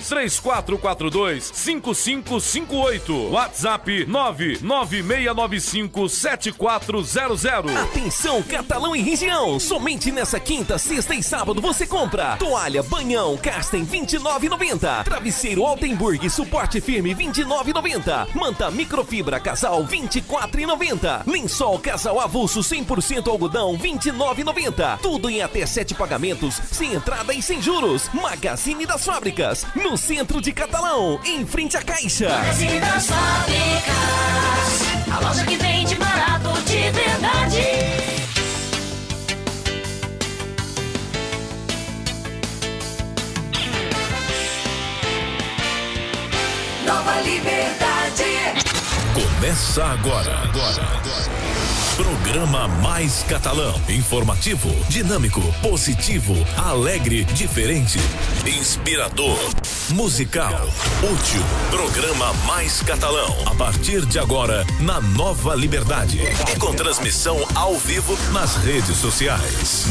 3442-5558. WhatsApp 99695-7400. Atenção, Catalão e região! Somente nessa quinta, sexta e sábado você compra toalha Banhão Casten R$29,90, travesseiro Altenburg suporte firme R$29,90, manta microfibra casal R$24,90, lençol casal avulso 100% algodão R$29,90. Tudo em até 7 pagamentos, sem entrada e sem juros. Magazine das Fábricas, no centro de Catalão, em frente à Caixa. Magazine das Fábricas, a loja que vende barato de verdade. Nova Liberdade. Começa agora. Programa Mais Catalão. Informativo, dinâmico, positivo, alegre, diferente, inspirador, musical, útil. Programa Mais Catalão. A partir de agora, na Nova Liberdade. E com transmissão ao vivo nas redes sociais.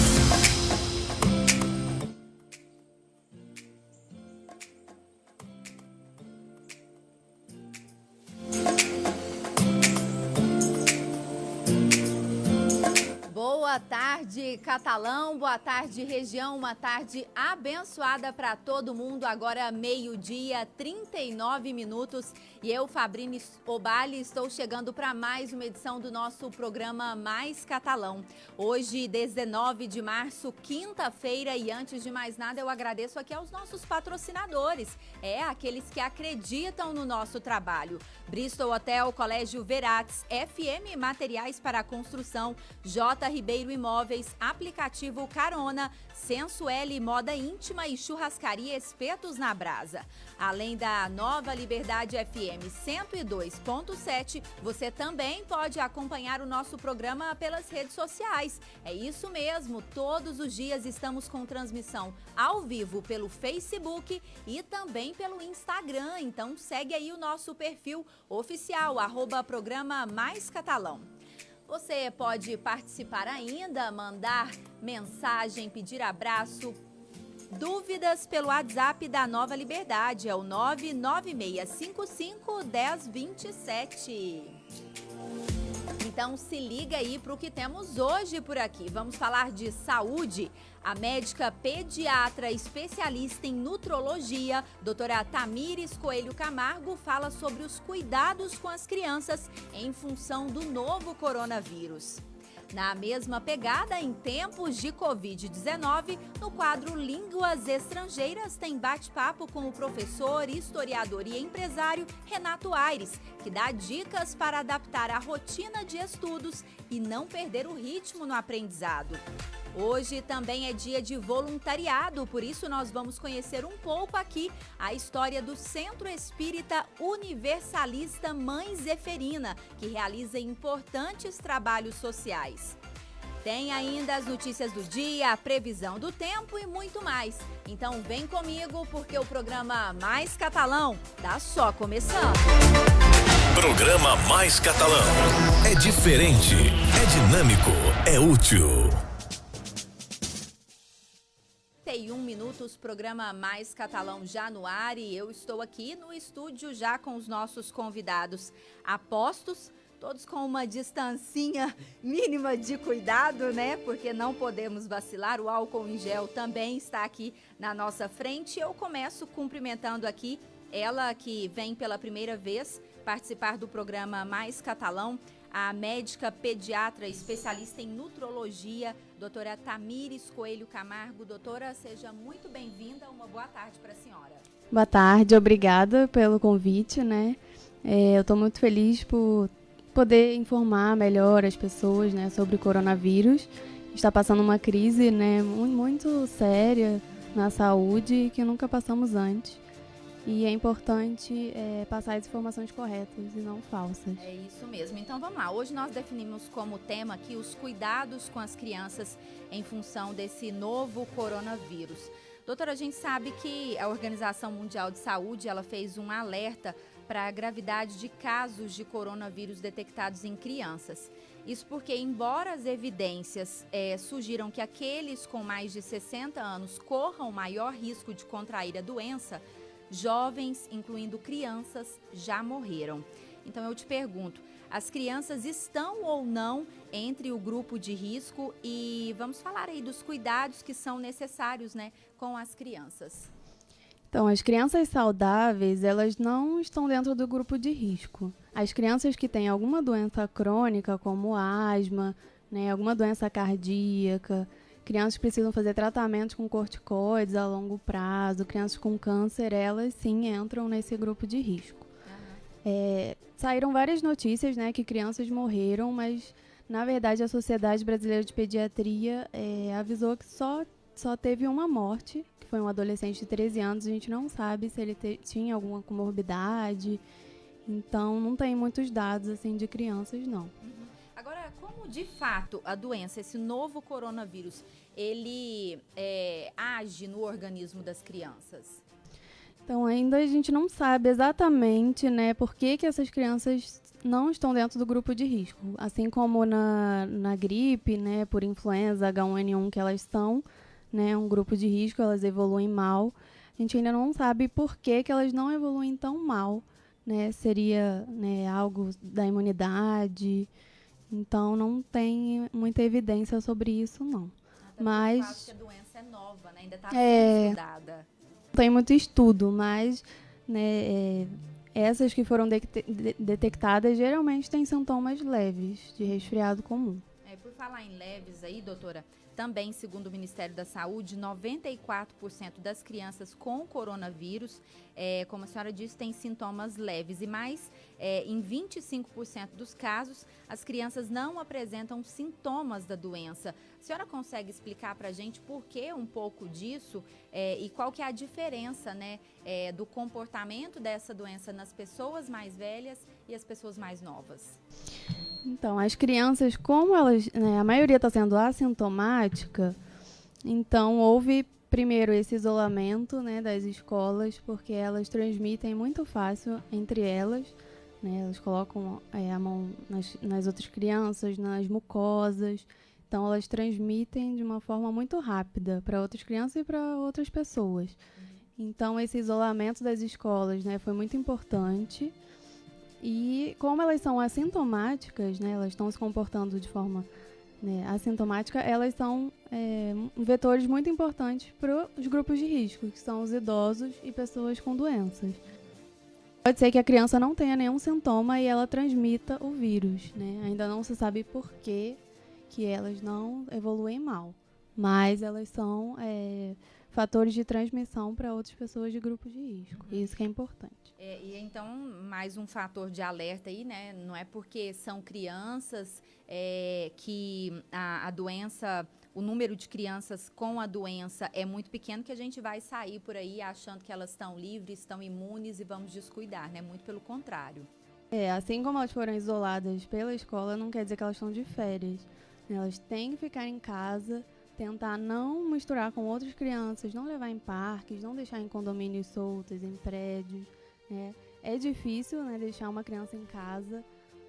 Boa tarde, Catalão. Boa tarde, região. Uma tarde abençoada para todo mundo. Agora, meio-dia, 39 minutos. E eu, Fabrini Obali, estou chegando para mais uma edição do nosso programa Mais Catalão. Hoje, 19 de março, quinta-feira. E antes de mais nada, eu agradeço aqui aos nossos patrocinadores. Aqueles que acreditam no nosso trabalho. Bristol Hotel, Colégio Verates, FM Materiais para a Construção, J. Ribeiro Imóveis, Aplicativo Carona, Senso L Moda Íntima e Churrascaria Espetos na Brasa. Além da Nova Liberdade FM 102.7, você também pode acompanhar o nosso programa pelas redes sociais. É isso mesmo, todos os dias estamos com transmissão ao vivo pelo Facebook e também pelo Instagram. Então segue aí o nosso perfil oficial, @programa Mais Catalão. Você pode participar ainda, mandar mensagem, pedir abraço, dúvidas pelo WhatsApp da Nova Liberdade, é o 996551027. Então se liga aí para o que temos hoje por aqui. Vamos falar de saúde. A médica pediatra especialista em nutrologia, doutora Tamires Coelho Camargo, fala sobre os cuidados com as crianças em função do novo coronavírus. Na mesma pegada, em tempos de Covid-19, no quadro Línguas Estrangeiras, tem bate-papo com o professor, historiador e empresário Renato Aires, que dá dicas para adaptar a rotina de estudos e não perder o ritmo no aprendizado. Hoje também é dia de voluntariado, por isso nós vamos conhecer um pouco aqui a história do Centro Espírita Universalista Mãe Zeferina, que realiza importantes trabalhos sociais. Tem ainda as notícias do dia, a previsão do tempo e muito mais. Então vem comigo porque o programa Mais Catalão tá só começando. Programa Mais Catalão. É diferente, é dinâmico, é útil. 31 minutos, programa Mais Catalão já no ar e eu estou aqui no estúdio já com os nossos convidados apostos, todos com uma distancinha mínima de cuidado, né? Porque não podemos vacilar, o álcool em gel também está aqui na nossa frente. Eu começo cumprimentando aqui ela que vem pela primeira vez participar do programa Mais Catalão, a médica pediatra especialista em nutrologia, doutora Tamires Coelho Camargo. Doutora, seja muito bem-vinda, uma boa tarde para a senhora. Boa tarde, obrigada pelo convite, né? Eu estou muito feliz por poder informar melhor as pessoas, né, sobre o coronavírus. Está passando uma crise, né, muito séria na saúde que nunca passamos antes. E é importante passar as informações corretas e não falsas. É isso mesmo. Então vamos lá. Hoje nós definimos como tema aqui os cuidados com as crianças em função desse novo coronavírus. Doutora, a gente sabe que a Organização Mundial de Saúde ela fez um alerta para a gravidade de casos de coronavírus detectados em crianças. Isso porque, embora as evidências sugiram que aqueles com mais de 60 anos corram maior risco de contrair a doença, jovens, incluindo crianças, já morreram. Então eu te pergunto, as crianças estão ou não entre o grupo de risco? E vamos falar aí dos cuidados que são necessários, né, com as crianças. Então, as crianças saudáveis, elas não estão dentro do grupo de risco. As crianças que têm alguma doença crônica, como asma, né, alguma doença cardíaca, crianças que precisam fazer tratamentos com corticoides a longo prazo, crianças com câncer, elas sim entram nesse grupo de risco. Saíram várias notícias, né, que crianças morreram, mas na verdade a Sociedade Brasileira de Pediatria avisou que só teve uma morte, que foi um adolescente de 13 anos. A gente não sabe se ele tinha alguma comorbidade, então não tem muitos dados assim de crianças, não. Agora, como de fato a doença, esse novo coronavírus, ele age no organismo das crianças? Então, ainda a gente não sabe exatamente, né, por que essas crianças não estão dentro do grupo de risco. Assim como na gripe, né, por influenza H1N1 que elas são, né, um grupo de risco, elas evoluem mal. A gente ainda não sabe por que elas não evoluem tão mal, né, seria, né, algo da imunidade. Então, não tem muita evidência sobre isso, não. Mas que a doença é nova, né, ainda está sendo estudada. Tem muito estudo, mas né, essas que foram detectadas geralmente têm sintomas leves de resfriado comum. Por falar em leves aí, doutora, também, segundo o Ministério da Saúde, 94% das crianças com coronavírus, como a senhora disse, têm sintomas leves. E mais, em 25% dos casos, as crianças não apresentam sintomas da doença. A senhora consegue explicar para a gente por que um pouco disso e qual que é a diferença, né, do comportamento dessa doença nas pessoas mais velhas e as pessoas mais novas? Então, as crianças, como elas, né, a maioria está sendo assintomática, então houve primeiro esse isolamento, né, das escolas, porque elas transmitem muito fácil entre elas, né, elas colocam a mão nas outras crianças, nas mucosas, então elas transmitem de uma forma muito rápida para outras crianças e para outras pessoas. Então, esse isolamento das escolas, né, foi muito importante. E como elas são assintomáticas, né, elas estão se comportando de forma, né, assintomática, elas são vetores muito importantes para os grupos de risco, que são os idosos e pessoas com doenças. Pode ser que a criança não tenha nenhum sintoma e ela transmita o vírus, né? Ainda não se sabe por que elas não evoluem mal, mas elas são fatores de transmissão para outras pessoas de grupos de risco. Isso que é importante. E então, mais um fator de alerta aí, né? Não é porque são crianças que a doença, o número de crianças com a doença é muito pequeno que a gente vai sair por aí achando que elas estão livres, estão imunes e vamos descuidar, né? Muito pelo contrário. Assim como elas foram isoladas pela escola, não quer dizer que elas estão de férias. Elas têm que ficar em casa, tentar não misturar com outras crianças, não levar em parques, não deixar em condomínios soltos, em prédios. É difícil, né, deixar uma criança em casa,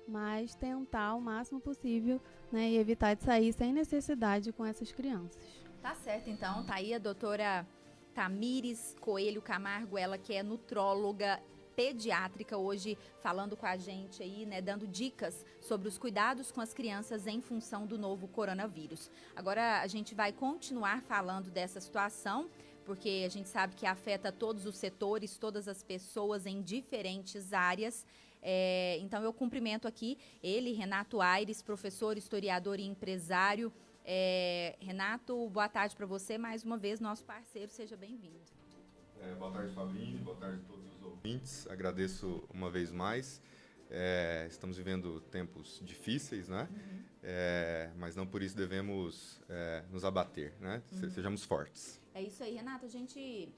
mas tentar o máximo possível, né, e evitar de sair sem necessidade com essas crianças. Tá certo, então. Tá aí a doutora Tamires Coelho Camargo, ela que é nutróloga pediátrica, hoje falando com a gente aí, né, dando dicas sobre os cuidados com as crianças em função do novo coronavírus. Agora a gente vai continuar falando dessa situação, porque a gente sabe que afeta todos os setores, todas as pessoas em diferentes áreas. Então eu cumprimento aqui ele, Renato Aires, professor, historiador e empresário. Renato, boa tarde para você, mais uma vez, nosso parceiro, seja bem-vindo. Boa tarde, Fabrício, boa tarde a todos os ouvintes, agradeço uma vez mais. Estamos vivendo tempos difíceis, né? Mas não por isso devemos nos abater, né? Sejamos fortes. É isso aí, Renato. A gente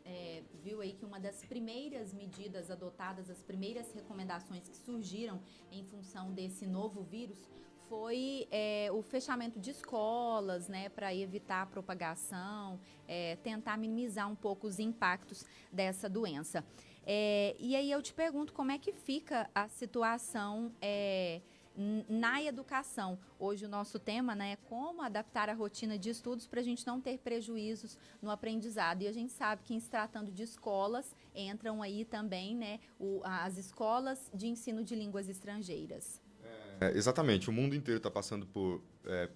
viu aí que uma das primeiras medidas adotadas, as primeiras recomendações que surgiram em função desse novo vírus foi o fechamento de escolas, né, para evitar a propagação, tentar minimizar um pouco os impactos dessa doença. E aí eu te pergunto como é que fica a situação na educação. Hoje o nosso tema, né, é como adaptar a rotina de estudos para a gente não ter prejuízos no aprendizado. E a gente sabe que em se tratando de escolas entram aí também, né, as escolas de ensino de línguas estrangeiras. Exatamente, o mundo inteiro está passando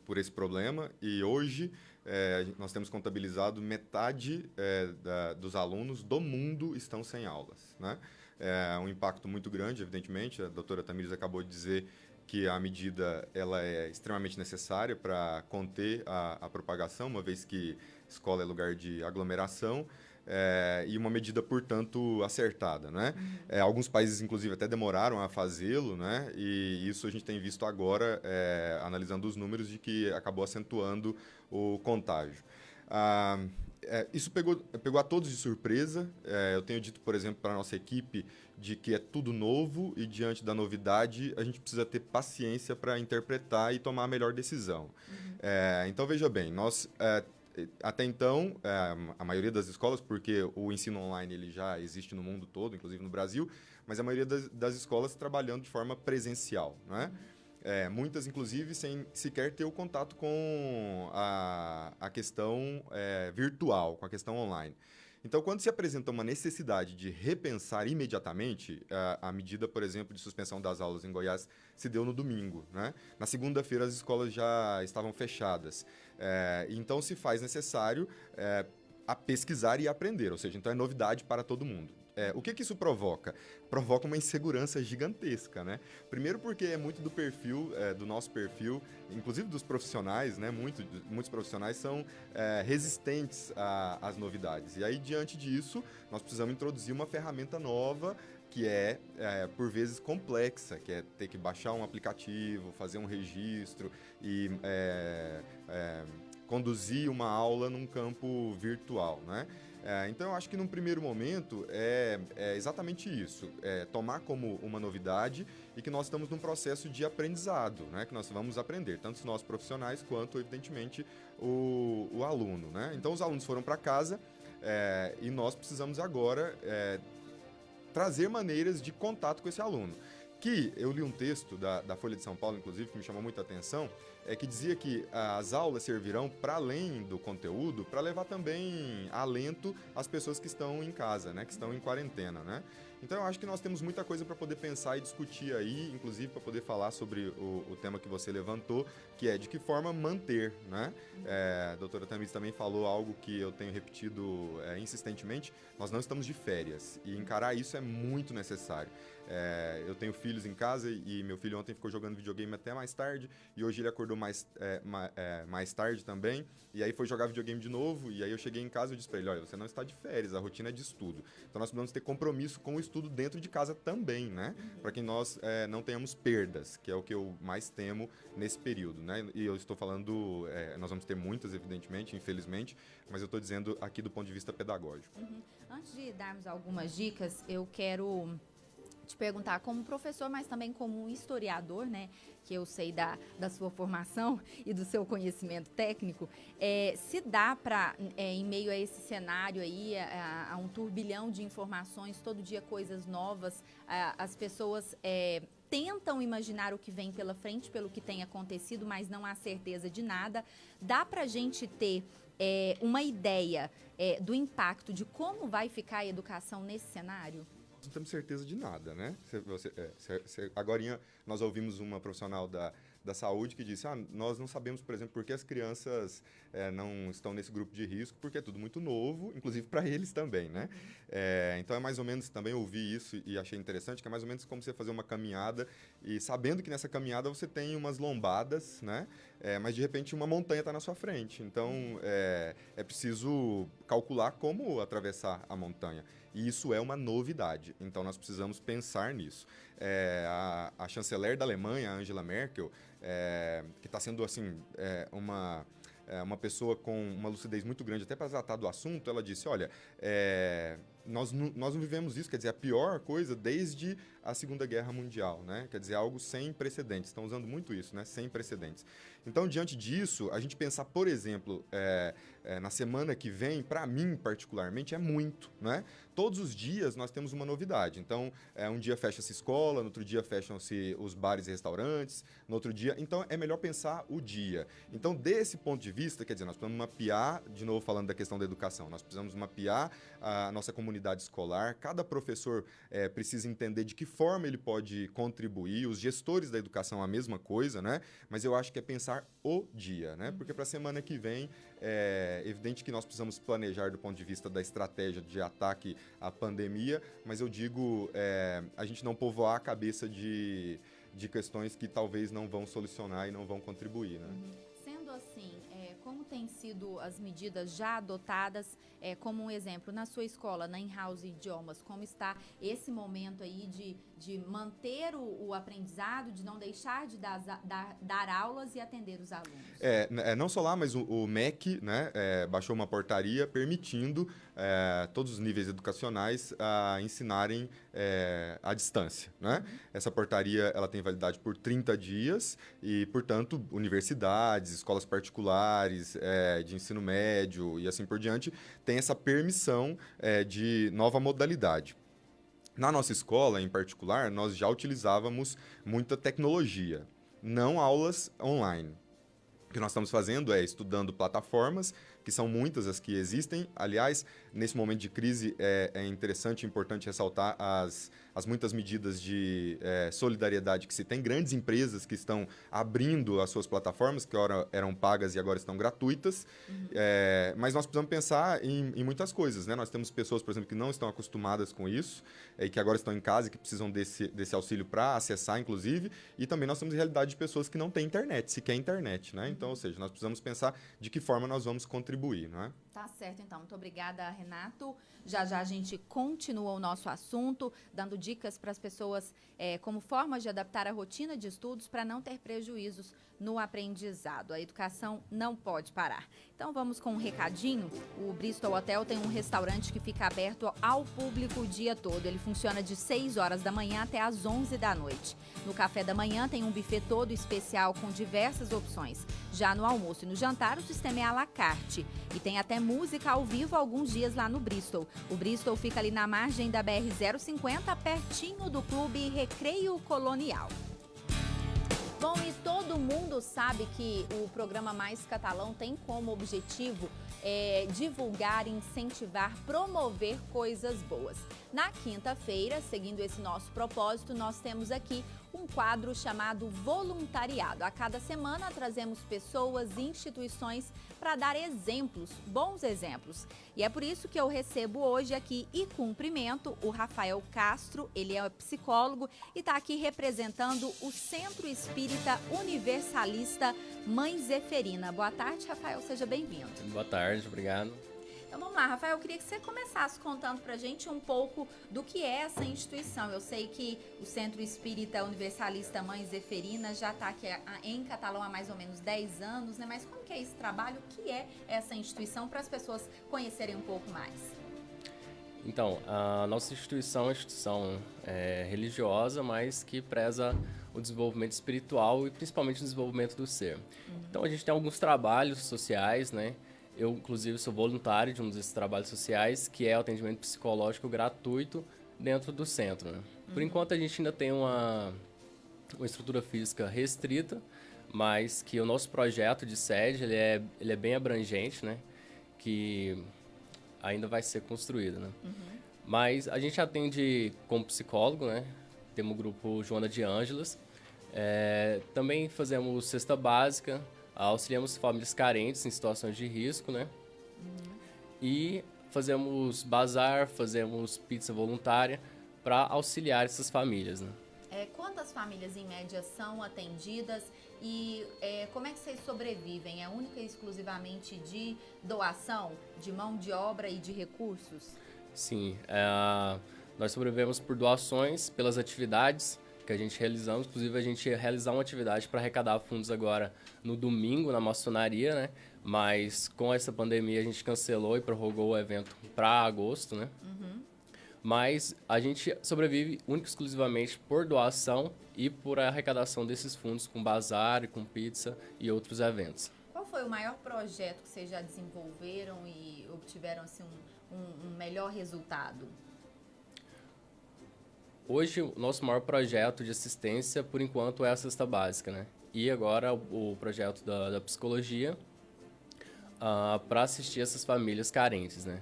por esse problema e hoje nós temos contabilizado metade dos alunos do mundo estão sem aulas, né? É um impacto muito grande, evidentemente. A doutora Tamires acabou de dizer que a medida ela é extremamente necessária para conter a propagação, uma vez que escola é lugar de aglomeração. E uma medida, portanto, acertada, né? Alguns países, inclusive, até demoraram a fazê-lo, né? E isso a gente tem visto agora, analisando os números, de que acabou acentuando o contágio. Isso pegou a todos de surpresa. Eu tenho dito, por exemplo, para a nossa equipe, de que é tudo novo e, diante da novidade, a gente precisa ter paciência para interpretar e tomar a melhor decisão. Então, veja bem, nós... até então, a maioria das escolas, porque o ensino online ele já existe no mundo todo, inclusive no Brasil, mas a maioria das escolas trabalhando de forma presencial, né? Muitas, inclusive, sem sequer ter o contato com a questão virtual, com a questão online. Então, quando se apresenta uma necessidade de repensar imediatamente, a medida, por exemplo, de suspensão das aulas em Goiás se deu no domingo, né? Na segunda-feira, as escolas já estavam fechadas. Então, se faz necessário a pesquisar e aprender, ou seja, então é novidade para todo mundo. O que isso provoca? Provoca uma insegurança gigantesca, né? Primeiro porque é muito do perfil, do nosso perfil, inclusive dos profissionais, né? Muitos profissionais são resistentes às novidades. E aí, diante disso, nós precisamos introduzir uma ferramenta nova que por vezes, complexa, que é ter que baixar um aplicativo, fazer um registro e conduzir uma aula num campo virtual, né? Então, eu acho que num primeiro momento é exatamente isso, tomar como uma novidade e que nós estamos num processo de aprendizado, né? Que nós vamos aprender, tanto nós profissionais quanto, evidentemente, o aluno, né? Então, os alunos foram para casa e nós precisamos agora trazer maneiras de contato com esse aluno. Que eu li um texto da Folha de São Paulo, inclusive, que me chamou muita atenção, que dizia que as aulas servirão, para além do conteúdo, para levar também alento às pessoas que estão em casa, né, que estão em quarentena, né? Então, eu acho que nós temos muita coisa para poder pensar e discutir aí, inclusive para poder falar sobre o tema que você levantou, que é de que forma manter, né? A doutora Tamires também falou algo que eu tenho repetido insistentemente: nós não estamos de férias, e encarar isso é muito necessário. Eu tenho filhos em casa e meu filho ontem ficou jogando videogame até mais tarde, e hoje ele acordou mais tarde também, e aí foi jogar videogame de novo, e aí eu cheguei em casa e disse para ele: olha, você não está de férias, a rotina é de estudo. Então nós precisamos ter compromisso com o estudo dentro de casa também, né? Para que nós não tenhamos perdas, que é o que eu mais temo nesse período, né? E eu estou falando, nós vamos ter muitas, evidentemente, infelizmente, mas eu estou dizendo aqui do ponto de vista pedagógico. Antes de darmos algumas dicas, eu quero te perguntar, como professor, mas também como historiador, né, que eu sei da sua formação e do seu conhecimento técnico, se dá para, em meio a esse cenário aí, a um turbilhão de informações, todo dia coisas novas, as pessoas tentam imaginar o que vem pela frente, pelo que tem acontecido, mas não há certeza de nada. Dá para a gente ter uma ideia do impacto de como vai ficar a educação nesse cenário? Não temos certeza de nada, né? Agorinha nós ouvimos uma profissional da saúde que disse: nós não sabemos, por exemplo, por que as crianças não estão nesse grupo de risco, porque é tudo muito novo, inclusive para eles também, né? Então é mais ou menos, também ouvi isso e achei interessante, que é mais ou menos como você fazer uma caminhada e sabendo que nessa caminhada você tem umas lombadas, né? Mas de repente uma montanha está na sua frente, então é preciso calcular como atravessar a montanha. E isso é uma novidade, então nós precisamos pensar nisso. A chanceler da Alemanha, Angela Merkel, que está sendo assim, uma pessoa com uma lucidez muito grande até para tratar do assunto, ela disse: olha, nós não vivemos isso, quer dizer, a pior coisa desde a Segunda Guerra Mundial, né? Quer dizer, algo sem precedentes. Estão usando muito isso, né? Sem precedentes. Então, diante disso, a gente pensar, por exemplo, na semana que vem, para mim particularmente, é muito, né? Todos os dias nós temos uma novidade. Então, um dia fecha-se escola, no outro dia fecham-se os bares e restaurantes, no outro dia... Então, é melhor pensar o dia. Então, desse ponto de vista, quer dizer, nós precisamos mapear, de novo falando da questão da educação, nós precisamos mapear a nossa comunidade escolar, cada professor precisa entender de que forma ele pode contribuir, os gestores da educação a mesma coisa, né? Mas eu acho que é pensar o dia, né? Porque para a semana que vem, é evidente que nós precisamos planejar do ponto de vista da estratégia de ataque à pandemia, mas eu digo, a gente não povoar a cabeça de questões que talvez não vão solucionar e não vão contribuir, né? Sendo assim, como têm sido as medidas já adotadas, como um exemplo, na sua escola, na In-House Idiomas, como está esse momento aí de manter o aprendizado, de não deixar de dar aulas e atender os alunos? Não só lá, mas o MEC, né, baixou uma portaria permitindo todos os níveis educacionais a ensinarem à distância, né? Essa portaria ela tem validade por 30 dias e, portanto, universidades, escolas particulares de ensino médio e assim por diante, tem essa permissão de nova modalidade. Na nossa escola, em particular, nós já utilizávamos muita tecnologia, não aulas online. O que nós estamos fazendo é estudando plataformas, que são muitas as que existem. Aliás, nesse momento de crise, é interessante e importante ressaltar as muitas medidas de solidariedade que se tem. Grandes empresas que estão abrindo as suas plataformas, que ora eram pagas e agora estão gratuitas. Mas nós precisamos pensar em muitas coisas, né? Nós temos pessoas, por exemplo, que não estão acostumadas com isso, e que agora estão em casa e que precisam desse auxílio para acessar, inclusive. E também nós temos a realidade de pessoas que não têm internet, sequer internet, né? Então, ou seja, nós precisamos pensar de que forma nós vamos contribuir, não é? Tá certo, então. Muito obrigada, Renato. Já a gente continua o nosso assunto, dando dicas para as pessoas como forma de adaptar a rotina de estudos para não ter prejuízos no aprendizado. A educação não pode parar. Então, vamos com um recadinho. O Bristol Hotel tem um restaurante que fica aberto ao público o dia todo. Ele funciona de 6 horas da manhã até às 11 da noite. No café da manhã tem um buffet todo especial com diversas opções. Já no almoço e no jantar, o sistema é à la carte. E tem até música ao vivo alguns dias lá no Bristol. O Bristol fica ali na margem da BR-050, pertinho do Clube Recreio Colonial. Bom, e todo mundo sabe que o programa Mais Catalão tem como objetivo divulgar, incentivar, promover coisas boas. Na quinta-feira, seguindo esse nosso propósito, nós temos aqui um quadro chamado Voluntariado. A cada semana trazemos pessoas e instituições para dar exemplos, bons exemplos. E é por isso que eu recebo hoje aqui e cumprimento o Rafael Castro, ele é psicólogo e está aqui representando o Centro Espírita Universalista Mãe Zeferina. Boa tarde, Rafael, seja bem-vindo. Boa tarde, obrigado. Então vamos lá, Rafael, eu queria que você começasse contando pra gente um pouco do que é essa instituição. Eu sei que o Centro Espírita Universalista Mãe Zeferina já está aqui em Catalão há mais ou menos 10 anos, né? Mas como que é esse trabalho? O que é essa instituição para as pessoas conhecerem um pouco mais? Então, a nossa instituição é uma instituição religiosa, mas que preza o desenvolvimento espiritual e principalmente o desenvolvimento do ser. Então a gente tem alguns trabalhos sociais, né? Eu, inclusive, sou voluntário de um desses trabalhos sociais, que é o atendimento psicológico gratuito dentro do centro, né? Por enquanto, a gente ainda tem uma estrutura física restrita, mas que o nosso projeto de sede, ele é bem abrangente, né? Que ainda vai ser construído, né? Mas a gente atende como psicólogo, né? Temos o grupo Joana de Ângelas. Também fazemos cesta básica, auxiliamos famílias carentes em situações de risco, né? E fazemos bazar, fazemos pizza voluntária para auxiliar essas famílias, né? Quantas famílias, em média, são atendidas e como é que vocês sobrevivem? É única e exclusivamente de doação, de mão de obra e de recursos? Sim, nós sobrevivemos por doações, pelas atividades que a gente realizamos. Inclusive, a gente ia realizar uma atividade para arrecadar fundos agora no domingo, na maçonaria, né? Mas com essa pandemia a gente cancelou e prorrogou o evento para agosto, né? Mas a gente sobrevive única e exclusivamente por doação e por arrecadação desses fundos com bazar, com pizza e outros eventos. Qual foi foi o maior projeto que vocês já desenvolveram e obtiveram assim, um melhor resultado? Hoje, o nosso maior projeto de assistência, por enquanto, é a cesta básica, né? E agora o projeto da psicologia para assistir essas famílias carentes, né?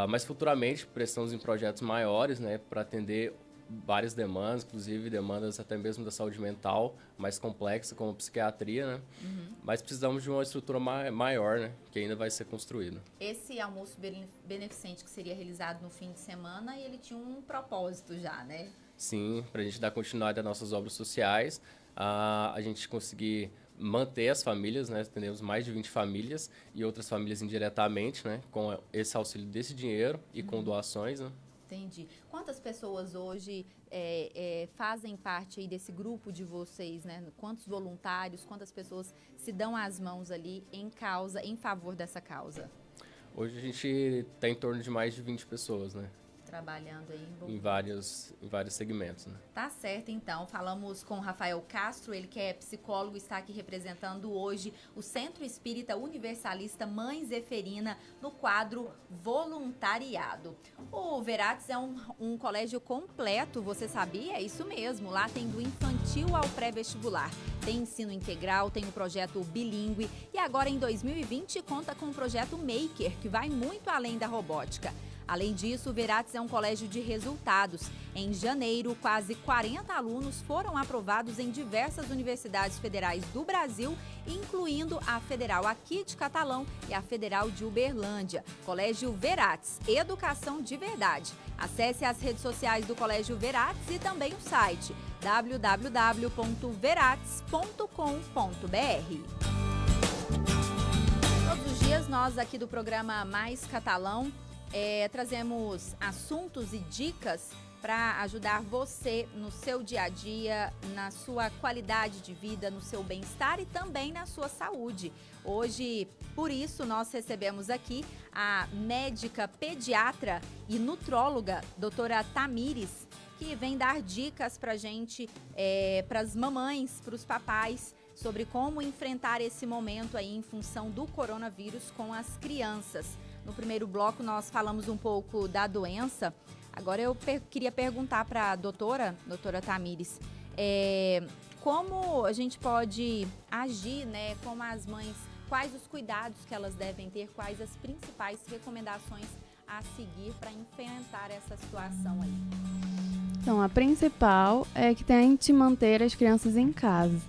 Mas futuramente precisamos em projetos maiores, né? Para atender várias demandas, inclusive demandas até mesmo da saúde mental, mais complexa, como a psiquiatria, né? Mas precisamos de uma estrutura maior, né? Que ainda vai ser construída. Esse almoço beneficente que seria realizado no fim de semana, ele tinha um propósito já, né? Sim, para a gente dar continuidade às nossas obras sociais, a gente conseguir manter as famílias, né? Temos mais de 20 famílias e outras famílias indiretamente, né? Com esse auxílio desse dinheiro e com doações, né? Entendi. Quantas pessoas hoje fazem parte aí desse grupo de vocês, né? Quantos voluntários, quantas pessoas se dão as mãos ali em favor dessa causa? Hoje a gente tem em torno de mais de 20 pessoas, né? Trabalhando aí em vários segmentos, né? Tá certo, então. Falamos com o Rafael Castro, ele que é psicólogo, está aqui representando hoje o Centro Espírita Universalista Mãe Zeferina no quadro Voluntariado. O Veratis é um colégio completo, você sabia? É isso mesmo, lá tem do infantil ao pré-vestibular. Tem ensino integral, tem o projeto bilíngue e agora em 2020 conta com o projeto Maker, que vai muito além da robótica. Além disso, o Veratis é um colégio de resultados. Em janeiro, quase 40 alunos foram aprovados em diversas universidades federais do Brasil, incluindo a Federal aqui de Catalão e a Federal de Uberlândia. Colégio Veratis, educação de verdade. Acesse as redes sociais do Colégio Veratis e também o site www.veratis.com.br. Todos os dias, nós aqui do programa Mais Catalão trazemos assuntos e dicas para ajudar você no seu dia a dia, na sua qualidade de vida, no seu bem-estar e também na sua saúde. Hoje, por isso, nós recebemos aqui a médica pediatra e nutróloga, doutora Tamires, que vem dar dicas para a gente, para as mamães, para os papais, sobre como enfrentar esse momento aí em função do coronavírus com as crianças. No primeiro bloco, nós falamos um pouco da doença. Agora, eu queria perguntar para a doutora Tamires, como a gente pode agir, né? Como as mães, quais os cuidados que elas devem ter, quais as principais recomendações a seguir para enfrentar essa situação aí? Então, a principal é que tente manter as crianças em casa,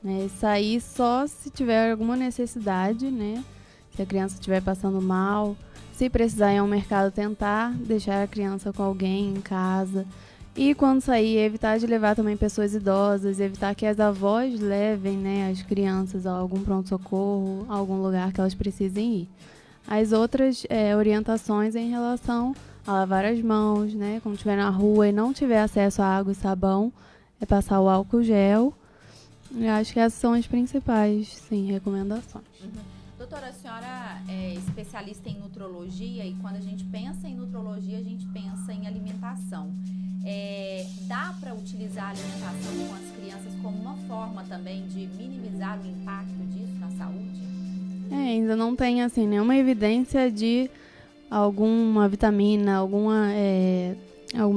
né? Sair só se tiver alguma necessidade, né? Se a criança estiver passando mal, se precisar ir ao mercado, tentar deixar a criança com alguém em casa. E quando sair, evitar de levar também pessoas idosas, evitar que as avós levem, né, as crianças a algum pronto-socorro, a algum lugar que elas precisem ir. As outras orientações em relação a lavar as mãos, né, quando estiver na rua e não tiver acesso a água e sabão, é passar o álcool gel. Eu acho que essas são as principais, sim, recomendações. Doutora, a senhora é especialista em nutrologia e quando a gente pensa em nutrologia, a gente pensa em alimentação. Dá para utilizar a alimentação com as crianças como uma forma também de minimizar o impacto disso na saúde? Ainda não tem assim, nenhuma evidência de alguma vitamina, alguma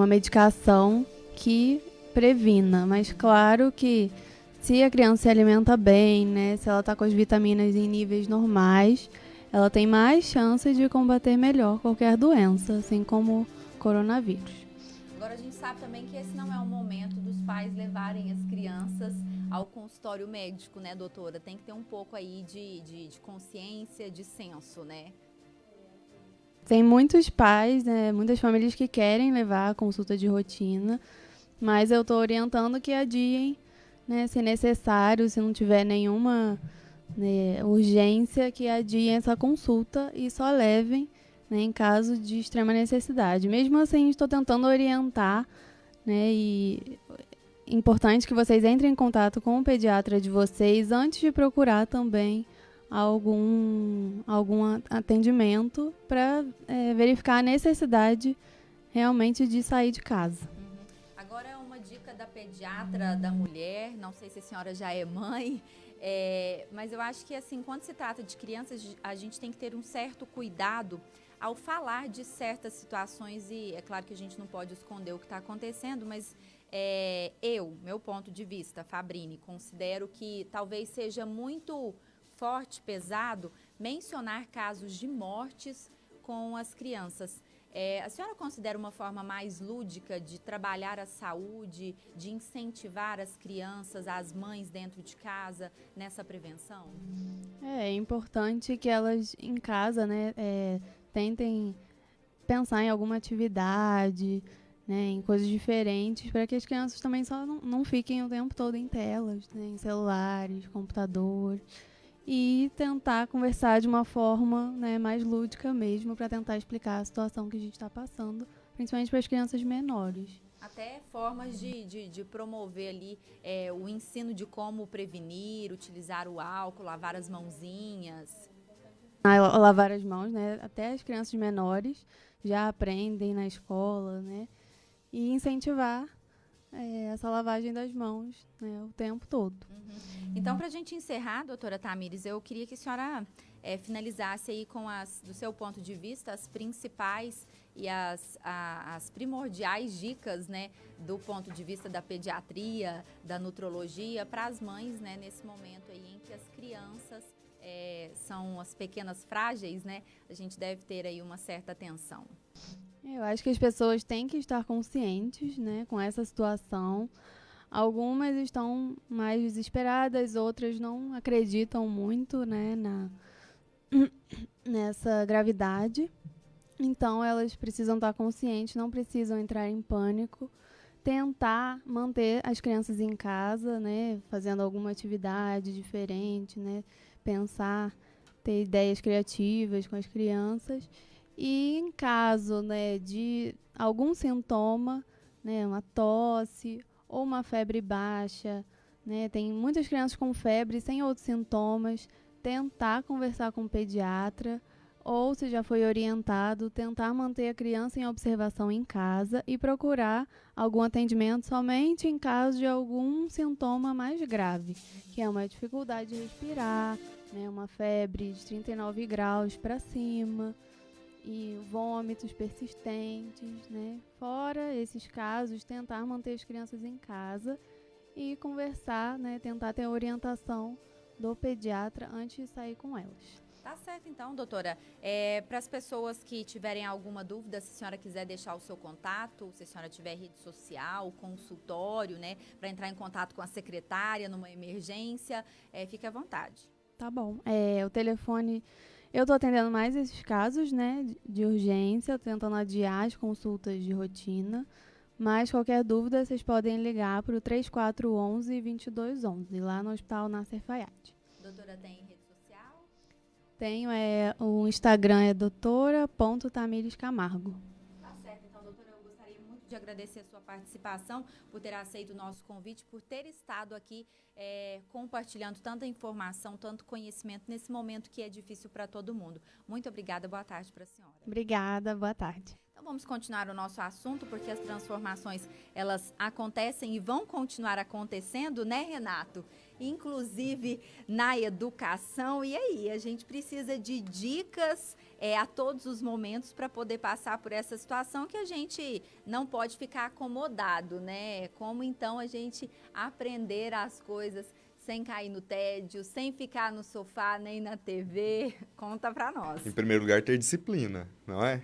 medicação que previna, mas claro que se a criança se alimenta bem, né, se ela está com as vitaminas em níveis normais, ela tem mais chance de combater melhor qualquer doença, assim como o coronavírus. Agora a gente sabe também que esse não é o momento dos pais levarem as crianças ao consultório médico, né, doutora? Tem que ter um pouco aí de consciência, de senso, né? Tem muitos pais, né, muitas famílias que querem levar a consulta de rotina, mas eu estou orientando que adiem, né, se necessário, se não tiver nenhuma, né, urgência, que adiem essa consulta e só levem, né, em caso de extrema necessidade. Mesmo assim, estou tentando orientar, né, e é importante que vocês entrem em contato com o pediatra de vocês antes de procurar também algum atendimento para verificar a necessidade realmente de sair de casa. Agora, uma dica da pediatra da mulher, não sei se a senhora já é mãe, Mas eu acho que, assim, quando se trata de crianças, a gente tem que ter um certo cuidado ao falar de certas situações, e é claro que a gente não pode esconder o que está acontecendo, mas meu ponto de vista, Fabrini, considero que talvez seja muito forte, pesado, mencionar casos de mortes com as crianças. A senhora considera uma forma mais lúdica de trabalhar a saúde, de incentivar as crianças, as mães dentro de casa nessa prevenção? É importante que elas em casa, né, tentem pensar em alguma atividade, né, em coisas diferentes, para que as crianças também só não fiquem o tempo todo em telas, né, em celulares, computadores. E tentar conversar de uma forma, né, mais lúdica mesmo, para tentar explicar a situação que a gente está passando, principalmente para as crianças menores. Até formas de promover ali o ensino de como prevenir, utilizar o álcool, lavar as mãozinhas. Lavar as mãos, né? Até as crianças menores já aprendem na escola, né? E incentivar essa lavagem das mãos, né, o tempo todo. Então, para a gente encerrar, doutora Tamires, eu queria que a senhora finalizasse aí com do seu ponto de vista, as principais e as primordiais dicas, né, do ponto de vista da pediatria, da nutrologia, para as mães, né, nesse momento aí em que as crianças são as pequenas frágeis, né, a gente deve ter aí uma certa atenção. Eu acho que as pessoas têm que estar conscientes, né, com essa situação. Algumas estão mais desesperadas, outras não acreditam muito, né, nessa gravidade. Então, elas precisam estar conscientes, não precisam entrar em pânico. Tentar manter as crianças em casa, né, fazendo alguma atividade diferente, né, pensar, ter ideias criativas com as crianças. E em caso, né, de algum sintoma, né, uma tosse ou uma febre baixa, né, tem muitas crianças com febre sem outros sintomas, tentar conversar com o pediatra ou, se já foi orientado, tentar manter a criança em observação em casa e procurar algum atendimento somente em caso de algum sintoma mais grave, que é uma dificuldade de respirar, né, uma febre de 39 graus para cima, e vômitos persistentes, né? Fora esses casos, tentar manter as crianças em casa e conversar, né? Tentar ter a orientação do pediatra antes de sair com elas. Tá certo, então, doutora. Para as pessoas que tiverem alguma dúvida, se a senhora quiser deixar o seu contato, se a senhora tiver rede social, consultório, né? Para entrar em contato com a secretária numa emergência, fique à vontade. Tá bom. O telefone... Eu estou atendendo mais esses casos, né, de urgência, tentando adiar as consultas de rotina, mas qualquer dúvida vocês podem ligar para o 3411-2211, lá no Hospital Nasser Fayad. Doutora, tem rede social? Tenho, o Instagram é doutora.tamirescamargo. Tá certo, então, doutora, eu gostaria muito de agradecer a sua participação, por ter aceito o nosso convite, por ter estado aqui compartilhando tanta informação, tanto conhecimento nesse momento que é difícil para todo mundo. Muito obrigada, boa tarde para a senhora. Obrigada, boa tarde. Então vamos continuar o nosso assunto, porque as transformações, elas acontecem e vão continuar acontecendo, né, Renato? Inclusive na educação. E aí, a gente precisa de dicas a todos os momentos para poder passar por essa situação que a gente não pode ficar acomodado, né? Como então a gente aprender as coisas sem cair no tédio, sem ficar no sofá nem na TV? Conta para nós. Em primeiro lugar, ter disciplina, não é?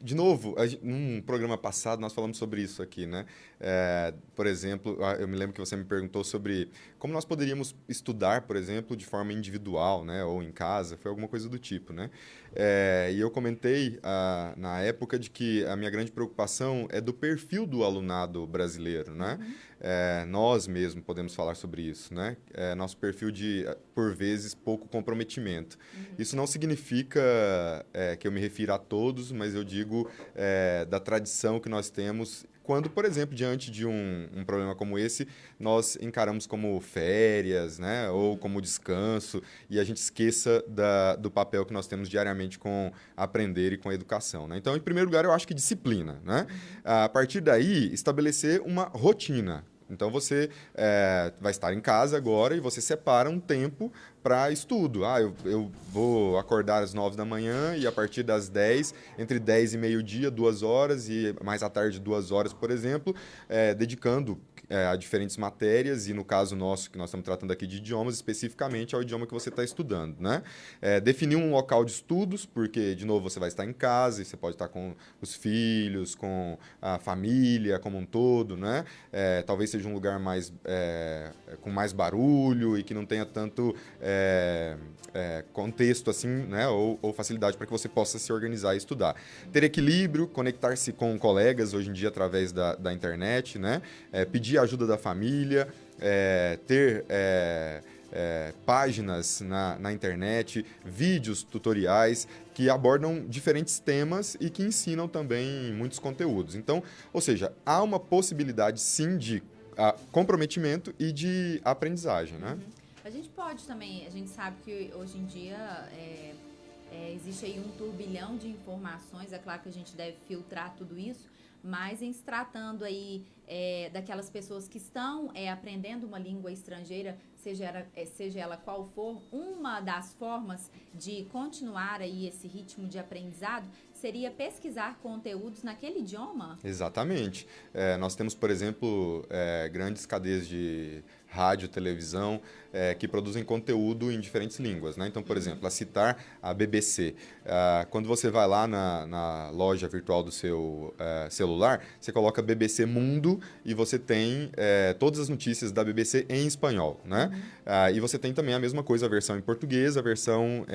De novo, num programa passado nós falamos sobre isso aqui, né? Por exemplo, eu me lembro que você me perguntou sobre como nós poderíamos estudar, por exemplo, de forma individual, né? Ou em casa, foi alguma coisa do tipo, né? E eu comentei na época de que a minha grande preocupação é do perfil do alunado brasileiro, né? Nós mesmos podemos falar sobre isso, né? Nosso perfil de, por vezes, pouco comprometimento. Isso não significa que eu me refiro a todos, mas eu digo da tradição que nós temos quando, por exemplo, diante de um problema como esse, nós encaramos como férias, né? Ou como descanso, e a gente esqueça do papel que nós temos diariamente com aprender e com a educação, né? Então, em primeiro lugar, eu acho que disciplina, né? A partir daí, estabelecer uma rotina. Então, você vai estar em casa agora e você separa um tempo para estudo. Eu vou acordar às 9 da manhã e a partir das 10, entre 10 e meio-dia, 2 horas e mais à tarde 2 horas, por exemplo, dedicando a diferentes matérias e no caso nosso, que nós estamos tratando aqui de idiomas, especificamente ao idioma que você está estudando, né? Definir um local de estudos, porque, de novo, você vai estar em casa e você pode estar com os filhos, com a família como um todo, né? Talvez seja um lugar com mais barulho e que não tenha tanto contexto assim, né? Ou facilidade para que você possa se organizar e estudar. Ter equilíbrio, conectar-se com colegas hoje em dia através da internet, né? Pedir a ajuda da família, ter páginas na internet, vídeos, tutoriais que abordam diferentes temas e que ensinam também muitos conteúdos. Então, ou seja, há uma possibilidade sim de comprometimento e de aprendizagem, né? A gente pode também, a gente sabe que hoje em dia existe aí um turbilhão de informações, é claro que a gente deve filtrar tudo isso, mas em se tratando aí daquelas pessoas que estão aprendendo uma língua estrangeira, seja ela qual for, uma das formas de continuar aí esse ritmo de aprendizado seria pesquisar conteúdos naquele idioma? Exatamente. Nós temos, por exemplo, grandes cadeias de rádio, televisão, que produzem conteúdo em diferentes línguas, né? Então, por exemplo, a citar a BBC. Quando você vai lá na loja virtual do seu celular, você coloca BBC Mundo e você tem todas as notícias da BBC em espanhol, né? E você tem também a mesma coisa, a versão em português, a versão